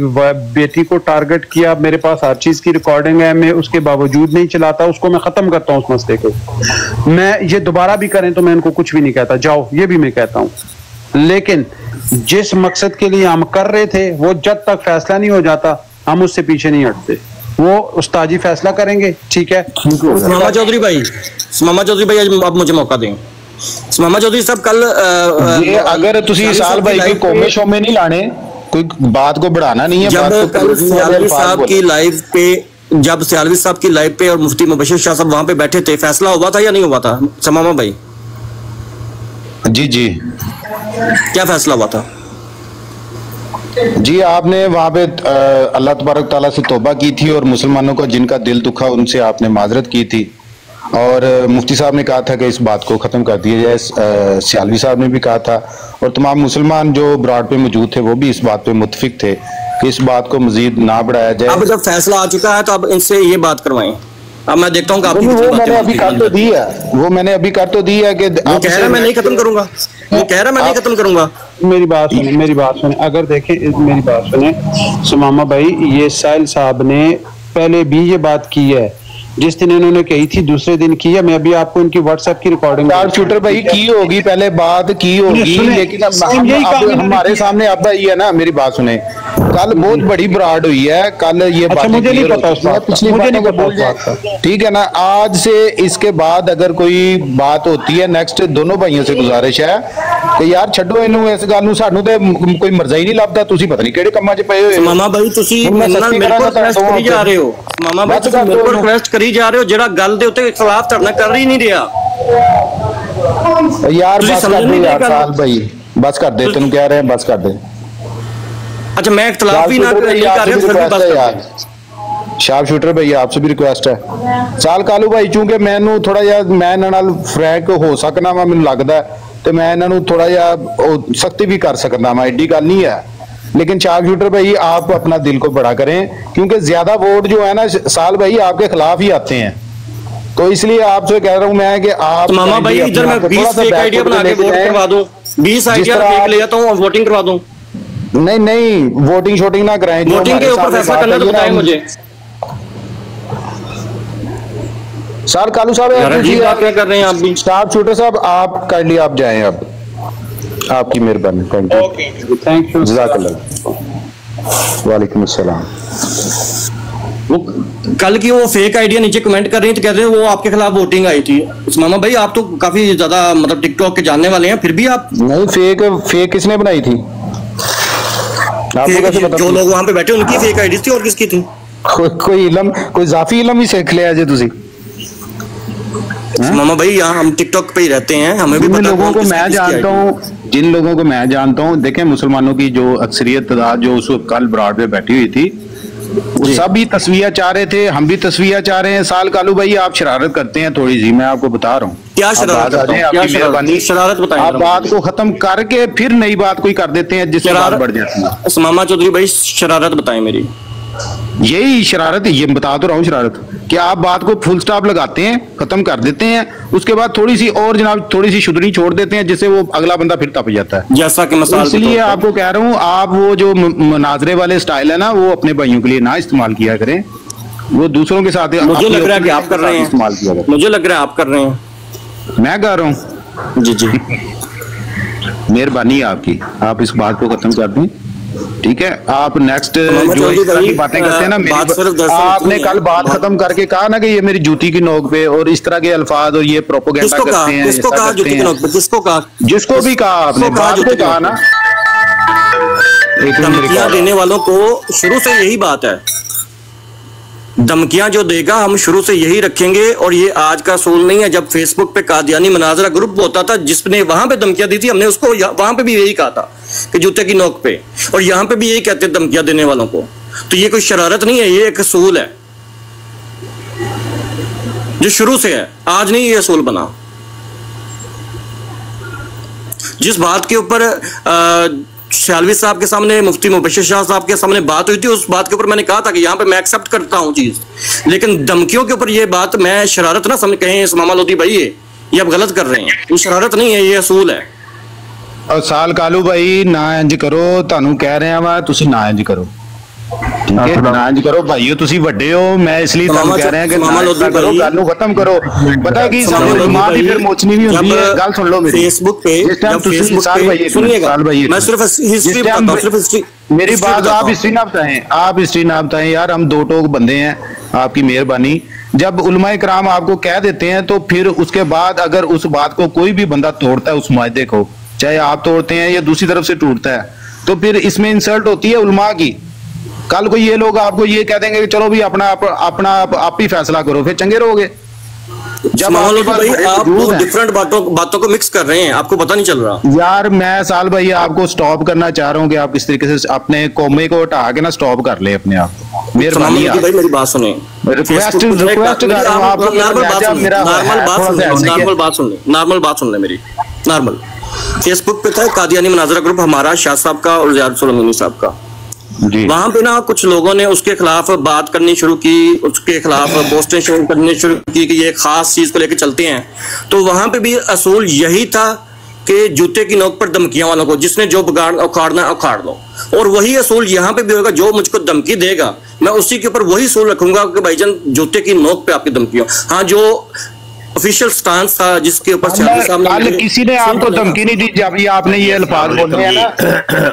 बेटी को टारगेट किया, मेरे पास हर चीज की रिकॉर्डिंग है, मैं उसके बावजूद नहीं चलाता, उसको मैं खत्म करता हूँ उस मसले को। मैं ये दोबारा भी करें तो मैं इनको कुछ भी नहीं कहता, जाओ, ये भी मैं कहता हूँ। लेकिन जिस मकसद के लिए हम कर रहे थे, वो जब तक फैसला नहीं हो जाता हम उससे पीछे नहीं हटते। वो उस्ताजी फैसला करेंगे, ठीक है। मामा चौधरी भाई आप मुझे मौका दें। मामा चौधरी साहब कल अगर तुसी साल भाई के कोमे शोमे नहीं लाने, कोई बात को बढ़ाना नहीं है। जब कल सियालवी साहब की लाइव पे और मुफ्ती मुबशिर शाह साहब वहां पे बैठे थे, फैसला हुआ था या नहीं हुआ था समामा भाई? जी जी, क्या फैसला हुआ था? जी आपने वहां पे अल्लाह तबारक ताला से तौबा की थी और मुसलमानों को जिनका दिल दुखा उनसे आपने माजरत की थी, और मुफ्ती साहब ने कहा था कि इस बात को ख़त्म कर दिया जाए। सियालवी साहब ने भी कहा था और तमाम मुसलमान जो ब्रॉड पे मौजूद थे वो भी इस बात पे मुत्तफिक थे कि इस बात को मजीद ना बढ़ाया जाए। अब जब फैसला आ चुका है तो अब इनसे ये बात करवाएं। अब मैं देखता हूँ वो मैंने अभी कर तो दी है, वो मैंने अभी कर तो दी है कि वो कह रहा है मैं नहीं खत्म करूंगा, वो कह रहा है मैं नहीं खत्म करूंगा। मेरी बात सुने, अगर देखें मेरी बात सुने समामा भाई, ये साहिल साहब ने पहले भी ये बात की है, जिस दिन इन्होंने कही थी दूसरे दिन की है। मैं अभी आपको इनकी व्हाट्सएप की रिकॉर्डिंग शूटर भाई की होगी, पहले बात की होगी, लेकिन हमारे सामने अब आई है ना। मेरी बात सुने, कल बहुत बड़ी बराड हुई है, कल ये बात मुझे नहीं पता, पिछली बातों को भूल जाए, ठीक है ना। आज से इसके बाद अगर कोई बात होती है नेक्स्ट, दोनों भाइयों से गुजारिश है कि यार छड्डो इनू, इस गल नूं सानू ते कोई मर्जा ही नहीं लगता। तुसी पता नहीं केड़े कम्मां च पए होए मामा भाई, तुसी मेरे को रिक्वेस्ट करी जा रहे हो मामा भाई, तुसी मेरे को रिक्वेस्ट करी जा रहे हो जेड़ा गल दे उत्ते खिलाफ धरना कर ही नहीं रहा यार। बस कर दे यार साल भाई, बस कर दे, तेनू कह रहे हैं बस कर दे। अच्छा मैं इख्तिलाफ भी ना कर रहा हूं। शार्प शूटर भैया आपसे भी रिक्वेस्ट है साल कालू भाई, चूंकि मैनू थोड़ा जिहा मैं इन्हां नाल फ्रैंक हो सकना वा, मैनू लगदा ते मैं इन्हां नू थोड़ा जिहा सख्ती भी कर सकदा वा, एडी गल नहीं है। लेकिन शार्प शूटर भाई आप अपना दिल को बड़ा करें, क्योंकि ज्यादा वोट जो है ना साल भाई आपके खिलाफ ही आते हैं, तो इसलिए आपसे कह रहा हूं मैं कि आप मामा भाई इधर मैं 20 फेक आईडिया बना के वोट करवा दूं, 20 आईडिया फेक ले जाता हूं और वोटिंग करवा दूं। नहीं वोटिंग शोटिंग ना कराएं, वोटिंग के ऊपर फैसला करना तो बताएं मुझे। सर कालू साहब बात क्या कर रहे हैं आप भी? स्टाफ शूटर साहब आप कर लिए, आप जाएं, अब आपकी मेहरबानी, थैंक यू, जज़ाकल्लाह। वालेकुम अस्सलाम। वो कल की वो फेक आइडिया नीचे कमेंट कर रही है तो कहते हैं वो आपके खिलाफ वोटिंग आई थी। मामा भाई आप तो काफी ज्यादा मतलब टिकटॉक के जानने वाले हैं, फिर भी आप नहीं, फेक किसने बनाई थी? जो लोग वहां पे बैठे उनकी फेक आईडी थी और किसकी थी? कोई इलम, कोई जाफी इलम ही सीख लिया जे तुसी। मामा भाई यहाँ हम टिकटॉक पे ही रहते हैं, हमें भी पता लोगों को मैं जानता हूँ, जिन लोगों को मैं जानता हूँ, देखें मुसलमानों की जो अक्सरियत तादाद जो उस वक्त कल ब्रॉड पे बैठी हुई थी, वो सब ही तस्वीर चाह रहे थे, हम भी तस्वीर चाह रहे हैं। साल कालू भाई आप शरारत करते हैं थोड़ी सी, मैं आपको बता रहा हूँ क्या शरारत, आपकी मेहरबानी, शरारत बताएं। आप बात को खत्म करके फिर नई बात कोई कर देते हैं जिससे बात बढ़ जाती है। मामा चौधरी भाई शरारत बताएं मेरी। यही शरारत, ये बता तो रहा हूँ शरारत, कि आप बात को फुल स्टॉप लगाते हैं, खत्म कर देते हैं, उसके बाद थोड़ी सी और जनाब थोड़ी सी शुद्धनी छोड़ देते हैं, जिससे वो अगला बंदा फिर तप जाता है। जैसा कि मसाल, इसलिए आपको कह रहा हूँ आप वो जो मुनाजरे वाले स्टाइल है ना, वो अपने भाइयों के लिए ना इस्तेमाल किया करें, वो दूसरों के साथ। मुझे लग रहा है कि आप कर रहे हैं इस्तेमाल किया करें, मुझे लग रहा है आप कर रहे हैं, मैं कर रहा हूँ। जी जी मेहरबानी आपकी, आप इस बात को खत्म कर दें, ठीक है। आप नेक्स्ट जो इस तरह की बातें करते हैं ना, आपने कल बात खत्म करके कहा ना कि ये मेरी जूती की नोक पे और इस तरह के अल्फाज और ये प्रोपोगेंडा करते हैं। किसको कहा जूती की नोक पे? किसको कहा? जिसको भी कहा आपने, बात को कहा ना। धमकियां देने वालों को शुरू से यही बात है, धमकियां जो देगा हम शुरू से यही रखेंगे, और ये आज का सोल नहीं है। जब फेसबुक पे कादियानी मनाजरा ग्रुप होता था जिसने वहां पे धमकियां दी थी, हमने उसको वहां पे भी यही कहा था कि जूते की नोक पे, और यहां पे भी यही कहते हैं धमकियां देने वालों को। तो ये कोई शरारत नहीं है, ये एक असूल है जो शुरू से है, आज नहीं ये असूल बना। जिस बात के ऊपर सियालवी साहब के सामने, मुफ्ती मुबशिर शाह साहब के सामने बात हुई थी, उस बात के ऊपर मैंने कहा था कि यहाँ पे मैं एक्सेप्ट करता हूँ चीज, लेकिन धमकियों के ऊपर ये बात मैं शरारत ना समझ कहें इस्मामा लोधी भाई ये आप गलत कर रहे हैं, ये शरारत नहीं है, ये असूल है। और साल कालू भाई ना इंज करो, तानू कह रहे हैं वा तुसी ना इंज करो, ठीक है, ना इंज करो भाईओ, तुसी वड्डे हो, मैं इसलिए तानू कह रहे हैं कि ना करो, गल नू खत्म करो। पता की सानू जमात ही फिर मोचनी भी होती है। गल सुन लो मेरी, फेसबुक पे सुनिएगा, मैं सिर्फ हिस्ट्री बताता हूं, सिर्फ हिस्ट्री, मेरी बात आप हिस्ट्री ना बताएं, आप हिस्ट्री ना बताएं यार, हम दो टोक बंदे हैं, आपकी मेहरबानी। जब उलमाए कराम आपको कह देते हैं तो फिर उसके बाद अगर उस बात को कोई भी बंदा तोड़ता है, उस मुआहदे को, चाहे आप तोड़ते हैं या दूसरी तरफ से टूटता है, तो फिर इसमें इंसल्ट होती है उलमा की। कल को ये लोग आपको ये कह देंगे कि चलो भी अपना आप ही फैसला करो, फिर चंगे रहोगे। जब आप डिफरेंट बातों को मिक्स कर रहे हैं, आपको पता नहीं चल रहा। यार मैं साल भाई आपको स्टॉप करना चाह रहा हूँ कि आप इस तरीके से अपने कौमे को हटा के ना स्टॉप कर ले अपने आप को। मेहरबानी भाई मेरी बात सुने, रिक्वेस्ट नॉर्मल बात सुन ले मेरी, नॉर्मल। फेसबुक पे था कादियानी मुनाजरा ग्रुप हमारा, शाह साहब का और ज़ियाद सुलेमानी साहब का। वहां पे ना कुछ लोगों ने उसके खिलाफ बात करनी शुरू की, उसके खिलाफ पोस्टें शेयर करनी शुरू की कि ये खास चीज को लेकर चलते हैं। तो वहां पे भी असूल यही था कि जूते की नोक पर धमकियां वालों को, जिसने जो उखाड़ना उखाड़ लो। और वही असूल यहाँ पे भी होगा, जो मुझको धमकी देगा मैं उसी के ऊपर वही असूल रखूंगा कि भाईजान जूते की नोक पे आपकी धमकियों। हाँ, जो ऑफिशियल स्टांस था जिसके ऊपर किसी ने आपको धमकी नहीं दी जब ये आपने ये अल्फाज बोले हैं ना।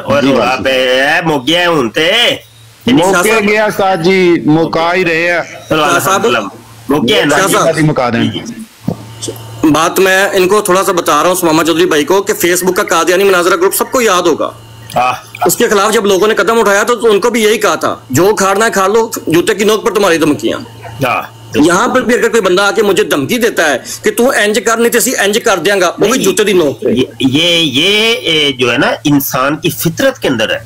और आप मोगे होते मौके गया साथ जी मौका ही रहे हैं, मुका दें। बात मैं इनको थोड़ा सा बता रहा हूँ सुमामा चौधरी भाई को कि फेसबुक का कादियानी मुनाजरा ग्रुप सबको याद होगा। उसके खिलाफ जब लोगों ने कदम उठाया तो उनको भी यही कहा था, जो खाड़ना है खा लो, जूते की नोक पर तुम्हारी धमकियां। यहाँ पर भी अगर कोई बंदा आके मुझे धमकी देता है कि तू इंज कर नहीं तो इंज कर देंगा, वो भी जूते दी नोक। ये जो है ना इंसान की फितरत के अंदर है,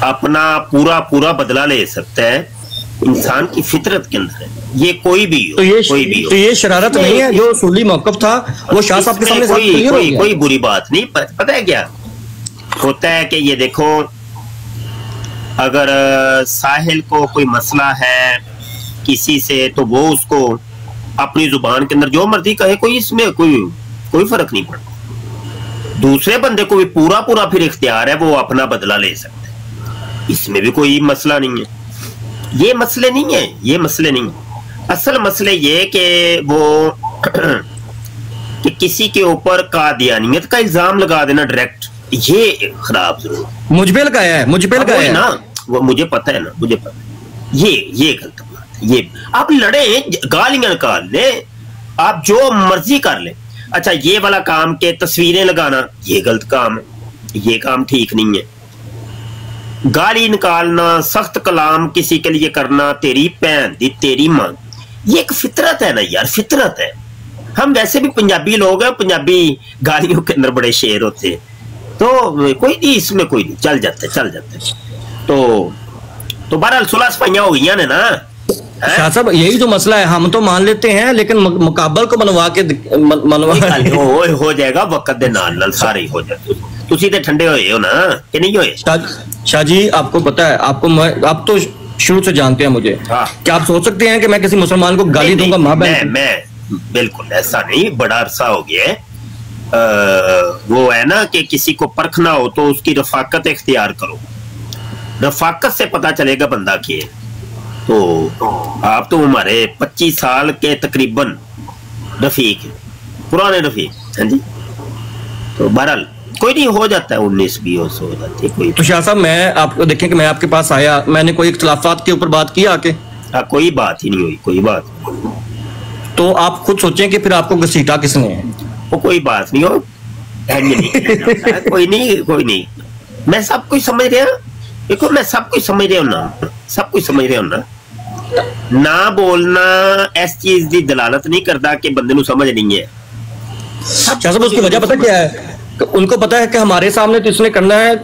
अपना पूरा बदला ले सकता है, इंसान की फितरत के अंदर है। ये कोई भी हो, कोई भी हो, तो ये शरारत नहीं है। जो सूली मौकफ था वो शाह साहब के सामने कोई बुरी बात नहीं। पता है क्या होता है कि ये देखो, अगर साहिल को कोई मसला है किसी से तो वो उसको अपनी जुबान के अंदर जो मर्जी कहे, कोई इसमें कोई फर्क नहीं पड़ता। दूसरे बंदे को भी पूरा फिर इख्तियार है, वो अपना बदला ले सकता है, इसमें भी कोई मसला नहीं है। ये मसले नहीं है, ये मसले नहीं है। असल मसले ये कि वो कि किसी के ऊपर कादियानियत का इल्जाम लगा देना डायरेक्ट, ये खराब जरूर। मुझ पे लगाया है ना, वो मुझे पता है ना, मुझे पता है। ये गलत बात है। ये आप लड़े, गालियां निकाल ले, आप जो मर्जी कर ले। अच्छा, ये वाला काम के तस्वीरें लगाना ये गलत काम है, ये काम ठीक नहीं है। गाली निकालना, सख्त कलाम किसी के लिए करना, तेरी भैन दी तेरी मां, ये एक फितरत है ना यार, फितरत है। हम वैसे भी पंजाबी लोग हैं, पंजाबी गालियों के अंदर बड़े शेर होते हैं, तो कोई नहीं, इसमें कोई नहीं, चल जाते। तो बहरहाल सुलह सफाइयां हो गई ने ना। शाह साहब यही तो मसला है, हम तो मान लेते हैं लेकिन मुकाबल को मनवा हो जाएगा वक्त दे नाल सारे हो जाते। तुसी ते ठंडे होए हो ना कि नहीं होए? शाह जी आपको पता है, आप तो शुरू से जानते हैं मुझे, क्या आप सोच सकते हैं कि मैं किसी मुसलमान को गाली दूंगा? मां बहन मैं बिल्कुल ऐसा नहीं, बड़ा अरसा हो गया है। वो है ना कि किसी को परखना हो तो उसकी रफाकत इख्तियार करो, रफाकत से पता चलेगा बंदा क्या है। तो आप तो हमारे 25 साल के तकरीबन रफीक, पुराने रफीक। हाँ जी, तो बहरहाल कोई नहीं, हो जाता है, 19-20 हो जाती है कोई। तो शाह साहब मैं आपको देखें कि मैं आपके पास आया, मैंने कोई इख्तिलाफात के ऊपर बात की आके? कोई बात ही नहीं हुई, कोई बात। तो आप खुद सोचें कि फिर आपको घसीटा किसने है? वो कोई बात नहीं हो, कोई नहीं, मैं सब कुछ समझ रहा। देखो मैं सब कुछ समझ रहा हूं ना, सब कुछ समझ रहा हूं ना बोलना इस चीज की दलालत नहीं करता कि बंदे को समझ नहीं है। उसकी वजह पता क्या है? उनको पता है कि हमारे सामने तो इसने करना है,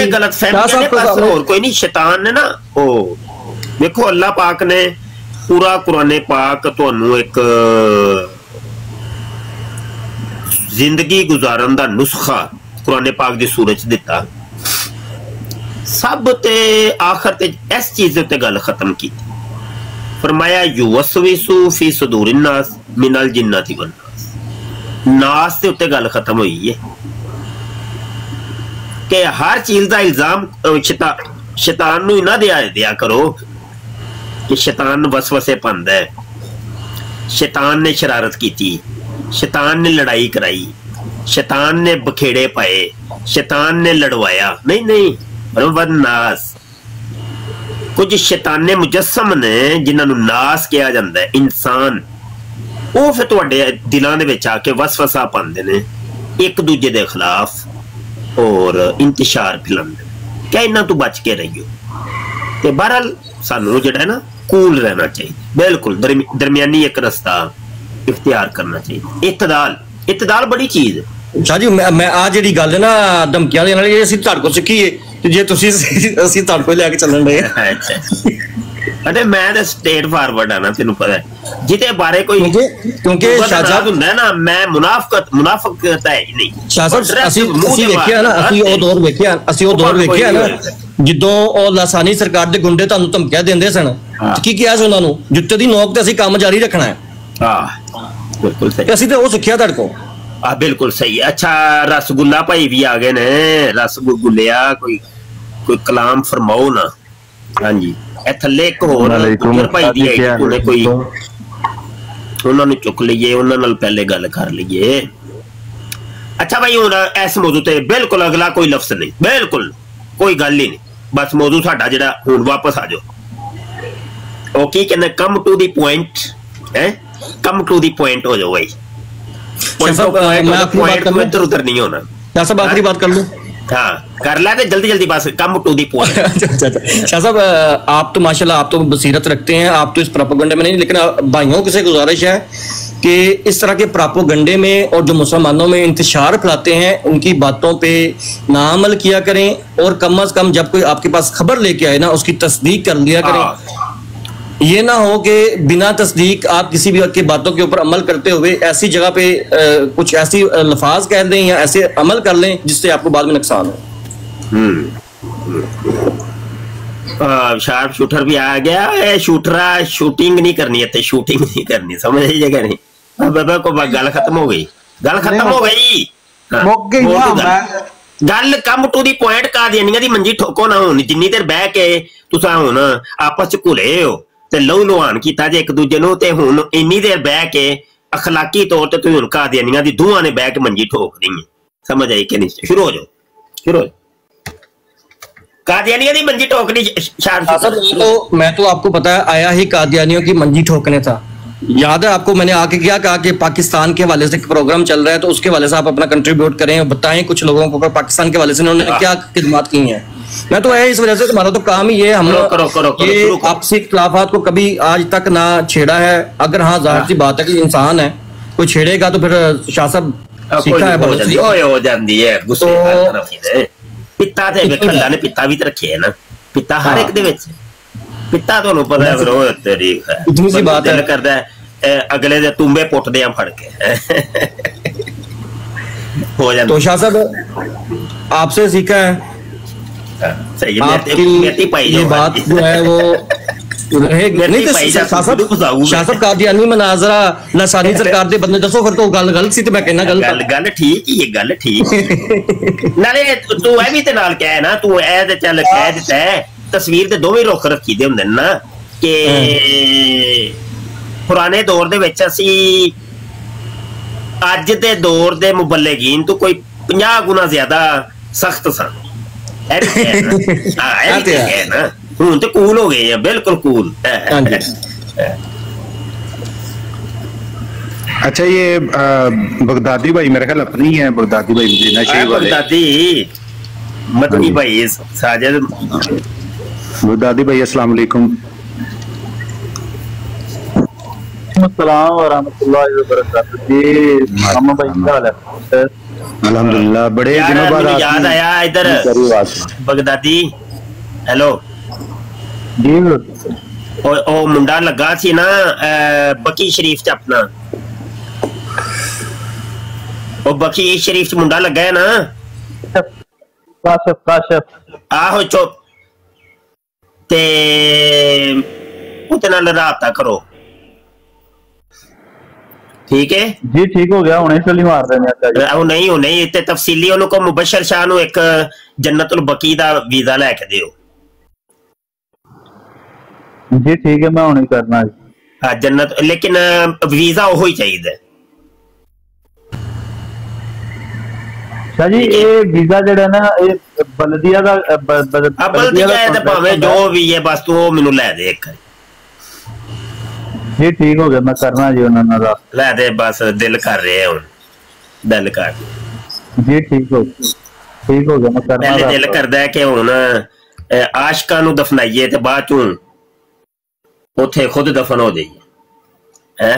गलत फहमी और कोई नहीं। शैतान ने ना, ओ देखो अल्लाह पाक ने पूरा कुरान पाक तुहानू एक जिंदगी गुजारन दा नुस्खा कुरान पाक दी सूरत च दिता। सब ते आखिर ते इस चीज ते गल खत्म की, फरमाया युवस्विसु फी सुदूरिन नास मिनल जिन्नति वन नास ते उत्ते गल खत्म हुई है कि हर चीज का इल्जाम शैतान नूं ना दिया करो कि शैतान वसवसे पांदा है, शैतान ने शरारत की, शैतान ने लड़ाई कराई, शैतान ने बखेड़े पाए, शैतान ने लड़वाया। नहीं, नास कुछ शैताने मुजस्सम ने जिन्होंने नास किया जाता है इंसान, वो फिर तुहाडे दिलों दे विच आके वसवसा पांदे ने एक दूजे दे खिलाफ, और इंतशार फैलांदे क्या इन्हां तो बच के रहियो ते बहरहाल सानू जिहड़ा है ना कूल रहना चाहिए बिल्कुल दरमियानी एक रास्ता इख्तियार करना चाहिए इतदाल बड़ी चीज है शाह जी मैं आ जी गल ना धमकियां देने वाली असं तुहाडे कोल सीखी है जे तुसीं असीं तुहाडे कोल लैके चलन रहे अच्छा अरे मैं तो स्ट्रेट फॉरवर्ड है ना तेनू पता है जिते बारे कोई क्योंकि शाह साहब हुंदा है ना मैं मुनाफिकत है ही नहीं शाह साहब ਅਸੀਂ ਵੇਖਿਆ ਨਾ ਅਸੀਂ ਉਹ ਦੌਰ ਵੇਖਿਆ ਨਾ ਜਦੋਂ ਉਹ ਲਾਸਾਨੀ ਸਰਕਾਰ ਦੇ ਗੁੰਡੇ ਤੁਹਾਨੂੰ ਧਮਕੀਆਂ ਦਿੰਦੇ ਸਨ ਕੀ ਕਿਹਾ ਸੀ ਉਹਨਾਂ ਨੂੰ ਜੁੱਤੇ ਦੀ ਨੋਕ ਤੇ ਅਸੀਂ ਕੰਮ ਜਾਰੀ ਰੱਖਣਾ ਹੈ ਹਾਂ ਬਿਲਕੁਲ ਸਹੀ ਅਸੀਂ ਤੇ ਉਹ ਸਿੱਖਿਆ ਤੁਹਾਡੇ ਕੋਲ बिल्कुल सही है अच्छा रसगुल्ला भाई भी आ गए ने रसगुल्लिया कोई कलाम फरमाओ ना हाँ जी ए थल्ले एक होर भाई दी आई कोई उन्हां नूं चुक लईए उन्हां नाल पहले गल कर लईए अच्छा भाई हुण इस मौजू ते बिल्कुल अगला कोई लफ्ज नहीं बिल्कुल कोई गल ही नहीं बस मौजू साडा जिहड़ा हुण वापस आ जाओ ओ की कहंदे कम टू दी पॉइंट है कम टू दी पॉइंट हो जाओ भाई उधर नहीं होना आखिरी बात कर लूं हाँ कर ला दे जल्दी बस come to the point Shah साहब आप तो माशाल्लाह आप तो बसीरत रखते हैं आप तो इस प्रोपेगेंडा में नहीं लेकिन भाइयों से गुजारिश है कि इस तरह के प्रोपेगेंडे में और जो मुसलमानों में इंतशार फैलाते हैं उनकी बातों पे ना अमल किया करें और कम से कम जब कोई आपके पास खबर लेके आए ना उसकी तस्दीक कर लिया करें ये ना हो कि बिना तस्दीक आप किसी भी की बातों के ऊपर अमल करते हुए ऐसी जगह पे कुछ ऐसी लफाज कह दें या ऐसे अमल कर लें जिससे आपको बाद में नुकसान हो। शार्प शूटर भी आ गया शूटरा शूटिंग नहीं करनी है शूटिंग नहीं करनी समझ आई जगह नहीं बाबा को गल खत्म हो गई गल कम टू दी पॉइंट कादियानियां दी मंजी ठोको ना हुन जिन्नी देर बह के तुसां हुन आपस च घुले हो ते लहू लुहान कीता जे एक दूजे नूं ते हुन इन्नी देर बह के अखलाकी तौर ते तुसीं हुन कादियानियां दी दोहां ने बह के मंजी ठोक रही है समझ आई कि नहीं शुरू हो जाओ कादियानियां दी मंजी ठोकनी मैं तो आपको पता है आया ही कादियानियों की मंजी ठोकने था याद है आपको मैंने आके क्या कहा कि पाकिस्तान के हवाले से प्रोग्राम चल रहा है तो उसके हवाले से आप अपना कंट्रीब्यूट करें और बताएं कुछ लोगों को पाकिस्तान के हवाले से उन्होंने क्या खिदमत की हैं मैं तो है इस वजह से तुम्हारा तो काम ही है हम लोग ये आपसी इख्तिलाफात को कभी आज तक ना छेड़ा है अगर हाँ जाहिर सी बात है कि इंसान है कोई छेड़ेगा तो फिर शाह साहब सीखा है हो जाती है पिता ते अल्लाह ने पिता भी रखे है ना पिता हर एक दे विच पिता तो पता है फिर तेरी इतनी सी बात है करदा है अगले दे तुम्बे पुटदे आ फड़ के हो जाता तो शाह साहब आपसे सीखा है सही आपकी ये बात जो है वो शाह साहब कादियानी मनाजरा लासानी सरकार दे बंदे दसो फिर तो गल गलत सी ते मैं कहना गल ठीक ही है गल ठीक नाले तू ए भी ते नाल कह ना तू ए ते चल कह दिता है तस्वीर दे दोवें रुख रखी दे हुंदे ना कि पुराने दौर दे विच असी अज दे दौर दे मुबल्लिगीन तो कोई 50 गुना ज्यादा सख्त सन हुण ते कूल हो गए हैं बिल्कुल कूल अच्छा ये बगदादी भाई मेरे ख्याल अपनी है बगदादी भाई बगदादी मदनी भाई साजिद बगदादी भाई अस्सलाम वालेकुम अस्सलाम व रहमतुल्लाहि व बरकातहू जी मामा भाई क्या हाल है अल्हम्दुलिल्लाह बड़े दिनों बाद याद आया इधर बगदादी हेलो जी ओ मुंडा लगा सी ना बकी शरीफ च अपना ओ बकी शरीफ च मुंडा लगा है ना काशिफ आहो चुप ते उते नाल राबता करो ठीक है जी ठीक हो गया हुणे चली मार देने नहीं इत्ते तफसीली उन्हों को मुबशर शाह नु एक जन्नतुल बकी दा वीजा लेके दियो जी ठीक है मैं हुणे करना हां जन्नत लेकिन वीजा ओहो ही चाहिए शाह जी ये वीजा जेड़ा ना ये बलदिया दा बलदिया ते भावे जो भी है बस तू मेनू ले दे एक जी ठीक हो गया मैं करना जी उन्होंने ले दे बस दिल कर रहे हैं हुन दिल कर जी ठीक हो ठीक हो गया मैं करना पहले दिल करदा है कि हुण आशिकां नूं दफनाइए ते बाद चों उत्थे खुद दफन हो जाइए है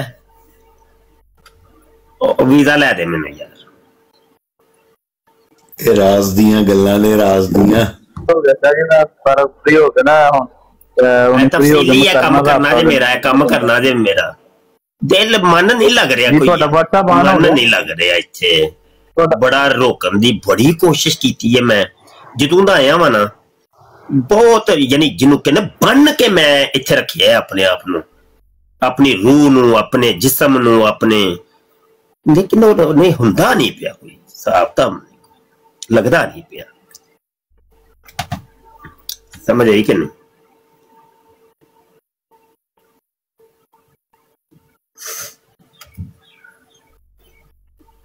वीजा लै दे मैनूं यार ਇਹ ਰਾਜ਼ ਦੀਆਂ ਗੱਲਾਂ ਨੇ ਰਾਜ਼ ਦੀਆਂ हो गया शाह जी मैं पर फ्री हो गया ना हुन तफसीली है काम करना जे मेरा है काम करना जे मेरा दिल मन नहीं लग रहा कोई ਤੁਹਾਡਾ WhatsApp ਆਨ ਹੋ मन ਗਿਆ नहीं लग रहा ਇੱਥੇ बड़ा रोकन दी बड़ी कोशिश की है मैं ਜਦੋਂ ਦਾ ਆਇਆ ਵਾ ਨਾ बहुत यानी जिन्हों कहना बन के मैं इत्थे रखिया है अपने आप नूं अपनी रूह नूं अपने जिस्म नूं अपने लेकिन नहीं हुंदा नहीं पिया कोई हिसाब ताब लगदा नहीं पिया समझ आई कि नहीं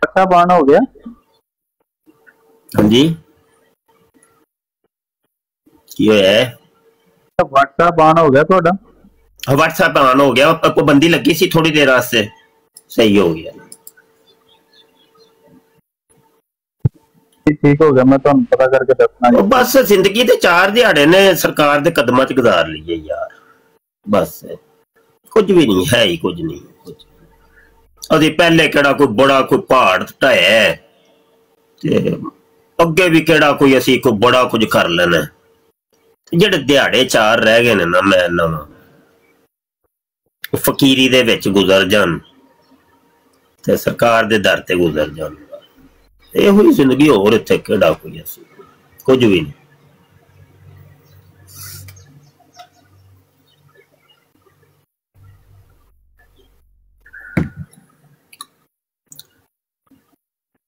WhatsApp आन हो गया हाँ जी WhatsApp ऑन हो गया थोड़ा WhatsApp ऑन हो गया पाबंदी लगी सी थोड़ी देर वास्ते सही हो गया ठीक हो गया मैं तो पता करके दसना बस जिंदगी दे 4 दिहाड़े ने सरकार दे कदमां च गुजार लिए यार बस कुछ भी नहीं है ही कुछ नहीं कुछ अभी पहले केड़ा कोई बड़ा कोई पहाड़ ढाया ते अगे भी केड़ा कोई असी कोई बड़ा कुछ कर लेना ਜਿਹੜੇ ਦਿਹਾੜੇ 4 ਰਹਿ ਗਏ ਨੇ ਨਾ ਮੈਂ ਨਵਾਂ ਫਕੀਰੀ ਦੇ ਵਿੱਚ ਗੁਜ਼ਰ ਜਾਣ ਤੇ ਸਰਕਾਰ ਦੇ ਦਰ ਤੇ ਗੁਜ਼ਰ ਜਾਣ ਇਹੋ ਹੀ ਜ਼ਿੰਦਗੀ ਹੋਰ ਇੱਥੇ ਕਿਹੜਾ ਕੋਈ ਅਸੀਂ ਕੁਝ ਵੀ ਨਹੀਂ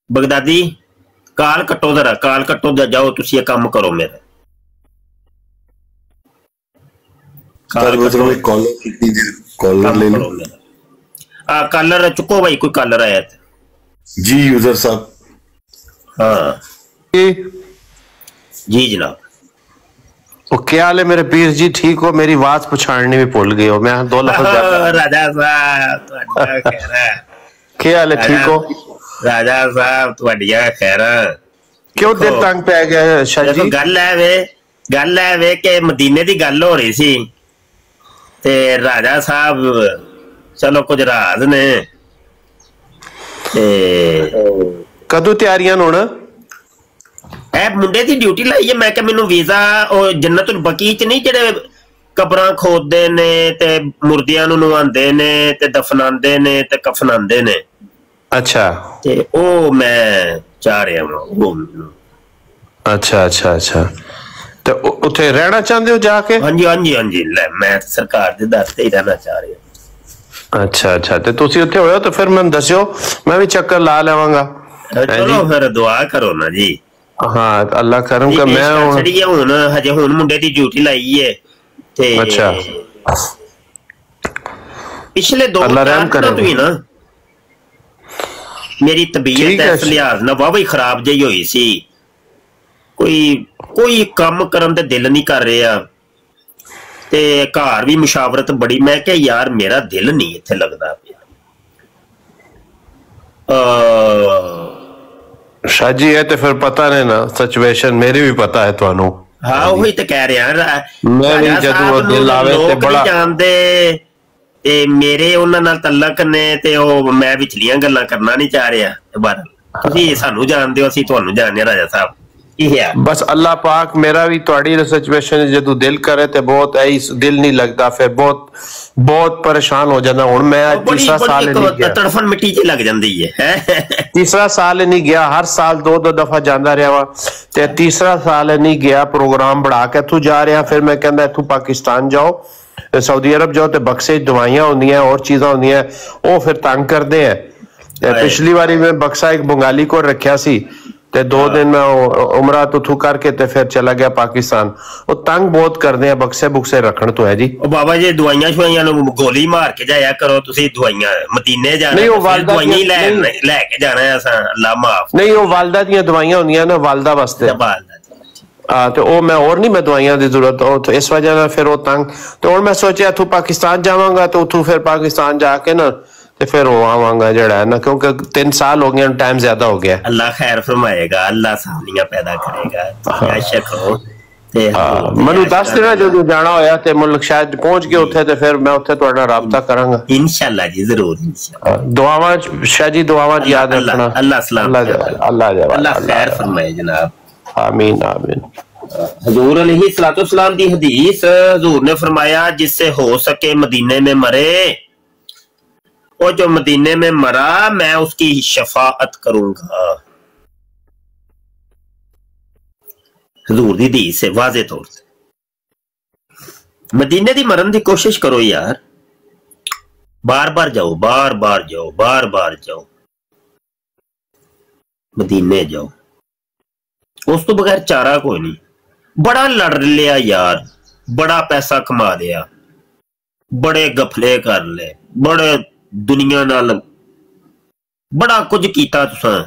बगदादी काल कट्टो जरा काल कट्टो जाओ तुसी ये काम करो मेरा कॉलर ले लो कॉलर चुको भाई कोई कॉलर आया था जी यूजर साहब हाँ जी जनाब क्या हाल है मेरे पीर जी ठीक हो मेरी आवाज पछाड़ने में भूल गए हो मैं 2 लफ्ज राजा साहब क्या हाल है ठीक हो राजा साहब तुहाडियां खैरां क्यों देर तंग पै गया शाह जी गल है वे कि मदीने दी गल हो रही सी ते राजा साहब चलो कुछ राज ने ते कदों तैयारियां होण ए मुंडे दी ड्यूटी लाई है मैं कि मैनू वीजा ओ जन्नतुल बकी च नहीं जेड़े कबरां खोददे ने ते मुर्दियां नू नवांदे ने ते दफनांदे ने ते कफनांदे ने अच्छा ते ओ मैं चाह रहा हूं अच्छा अच्छा अच्छा तो उथे रहना चाहते हो जाके हाँ जी हाँ जी हाँ जी मैं सरकार दे दर ते ही रहना चाह रहा अच्छा अच्छा तो तुसी उथे होयो तो फिर मैं दस्यो मैं भी चक्कर ला लेवांगा चलो फिर दुआ करो ना जी हाँ अल्लाह करम का मैं छड़िए हुन हजे हुन मुंडे दी ड्यूटी लाई है ते अच्छा पिछले 2 दिन तो ही ना मेरी तबीयत इस लिहाज ना वाह खराब जही हुई सी कोई काम करन ते दिल नहीं कर रहा ते घर भी मुशावरत बड़ी मैं क्या यार मेरा दिल नहीं इत्थे लगदा शाह जी है तो फिर पता नहीं ना सिचुएशन मेरी भी पता है तुहानू हाँ वही तो कह रहा मैं भी जदों दिल आवे ते बड़ा जानदे ते मेरे उन्हां नाल तल्लक ने ते ओ मैं विचलियां गल्लां करना नहीं चाह रहा बार तुसीं सानू जानदे हो असीं तुहानू जानदे राजा साहब बस अल्लाह पाक मेरा भी थोड़ी सिचुएशन जदों दिल करे ते बहुत ऐ दिल नहीं लगता फिर बहुत परेशान हो जाना हुन मैं तीसरा साल नहीं गया तड़फन मिट्टी च लग जांदी है तीसरा साल नहीं गया हर साल 2 दफा जांदा रहा वा ते तीसरा साल नहीं गया प्रोग्राम बढ़ा के तू जा रहा फिर मैं कहंदा तू पाकिस्तान जाओ सऊदी अरब जाओ ते बक्से दवाइयां होंदियां और चीज़ां होंदियां ओ फिर तंग करदे हैं पिछली बारी मैं बक्सा एक बंगाली को रखा सी ते 2 दिन मैं उमरा तो थू करके ते फिर चला गया पाकिस्तान वो तंग बहुत करते हैं बक्से बुक्से रखन तो है जी बाबा जी दवाइयां शवाइयां गोली मार के जाया करो तुसी दवाइयां मदीने जाना नहीं वो वालदा दवाइयां लेके जाना है असा अल्लाह माफ नहीं वो वालदा दी दवाइयां होंदियां ना वालदा वास्ते तो ओ मैं और नहीं मैं दवाइयां दी जरूरत हो तो इस वजह ना फिर वो तंग तो और मैं सोचा तू पाकिस्तान जावांगा तो तू फिर पाकिस्तान जाके ना ਤੇ ਫਿਰ ਹੋ ਆਵਾਂਗਾ ਜਿਹੜਾ ਹੈ ਨਾ, ਕਿਉਂਕਿ 3 ਸਾਲ ਹੋ ਗਏ, टाइम ज्यादा हो गया। अल्लाह खैर फरमाएगा, अल्लाह सानियां पैदा करेगा, बेशक हो। ਮੈਨੂੰ ਦੱਸ ਦੇਣਾ ਜਦੋਂ ਜਾਣਾ ਹੋਇਆ ਤੇ ਮੁਲਕ ਸ਼ਾਇਦ ਪਹੁੰਚ ਕੇ ਉੱਥੇ ਤੇ ਫਿਰ ਮੈਂ ਉੱਥੇ ਤੁਹਾਡਾ ਰਾਬਤਾ ਕਰਾਂਗਾ इंशाल्लाह जी, जरूर इंशाल्लाह। दुआवां शाह जी, दुआवां याद रखना। अल्लाह सलाम, अल्लाह खैर फरमाए जनाब। आमीन आमीन। हुजूर अलैहिस्सलाम दी हदीस, हुजूर ने फरमाया जिससे हो सके मदीने में मरे, और जो मदीने में मरा मैं उसकी शफाअत करूंगा। हुजूर दी हदीस से वाज़े तौर से मदीने दी मरन दी कोशिश करो यार, बार बार जाओ, बार बार जाओ, बार बार जाओ, मदीने जाओ, उस तो बगैर चारा कोई नहीं। बड़ा लड़ लिया यार, बड़ा पैसा कमा लिया, बड़े गफले कर ले, बड़े दुनिया नाल बड़ा कुछ कीता तुसां,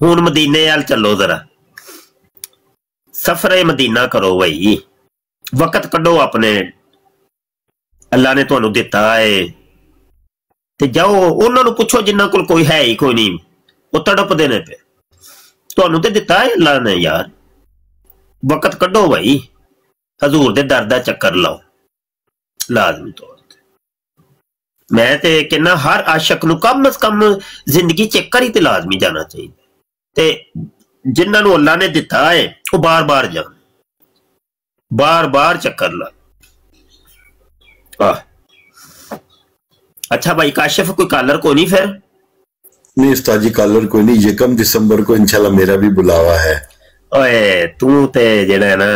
हुण मदीने अल चलो, जरा सफरे मदीना करो भाई, वक्त कढो अपने, अल्लाह ने तुहानू दिता है ते जाओ। उन्हां नू पुछो जिन्हां कोल कोई है ही कोई नहीं, वो तड़पदे ने पे, तुहानू ते दिता है अल्लाह ने यार, वक्त कढो भाई, हजूर दे दर दा चक्कर लाओ लाजमी तौर ते। मैं ते कहना हर आशक नू कम अज कम जिंदगी च एक बारी ते लाजमी जाना चाहिए, ते जिन्हां नू अल्लाह ने दिता है वो बार बार जा, बार बार चक्कर ला। अच्छा भाई काशिफ, कोई कॉलर को नहीं फिर? नहीं उस्ताद जी, कॉलर कोई नहीं। 1 दिसंबर को इंशाल्लाह मेरा भी बुलावा है। ओए तू ते जेड़ा है ना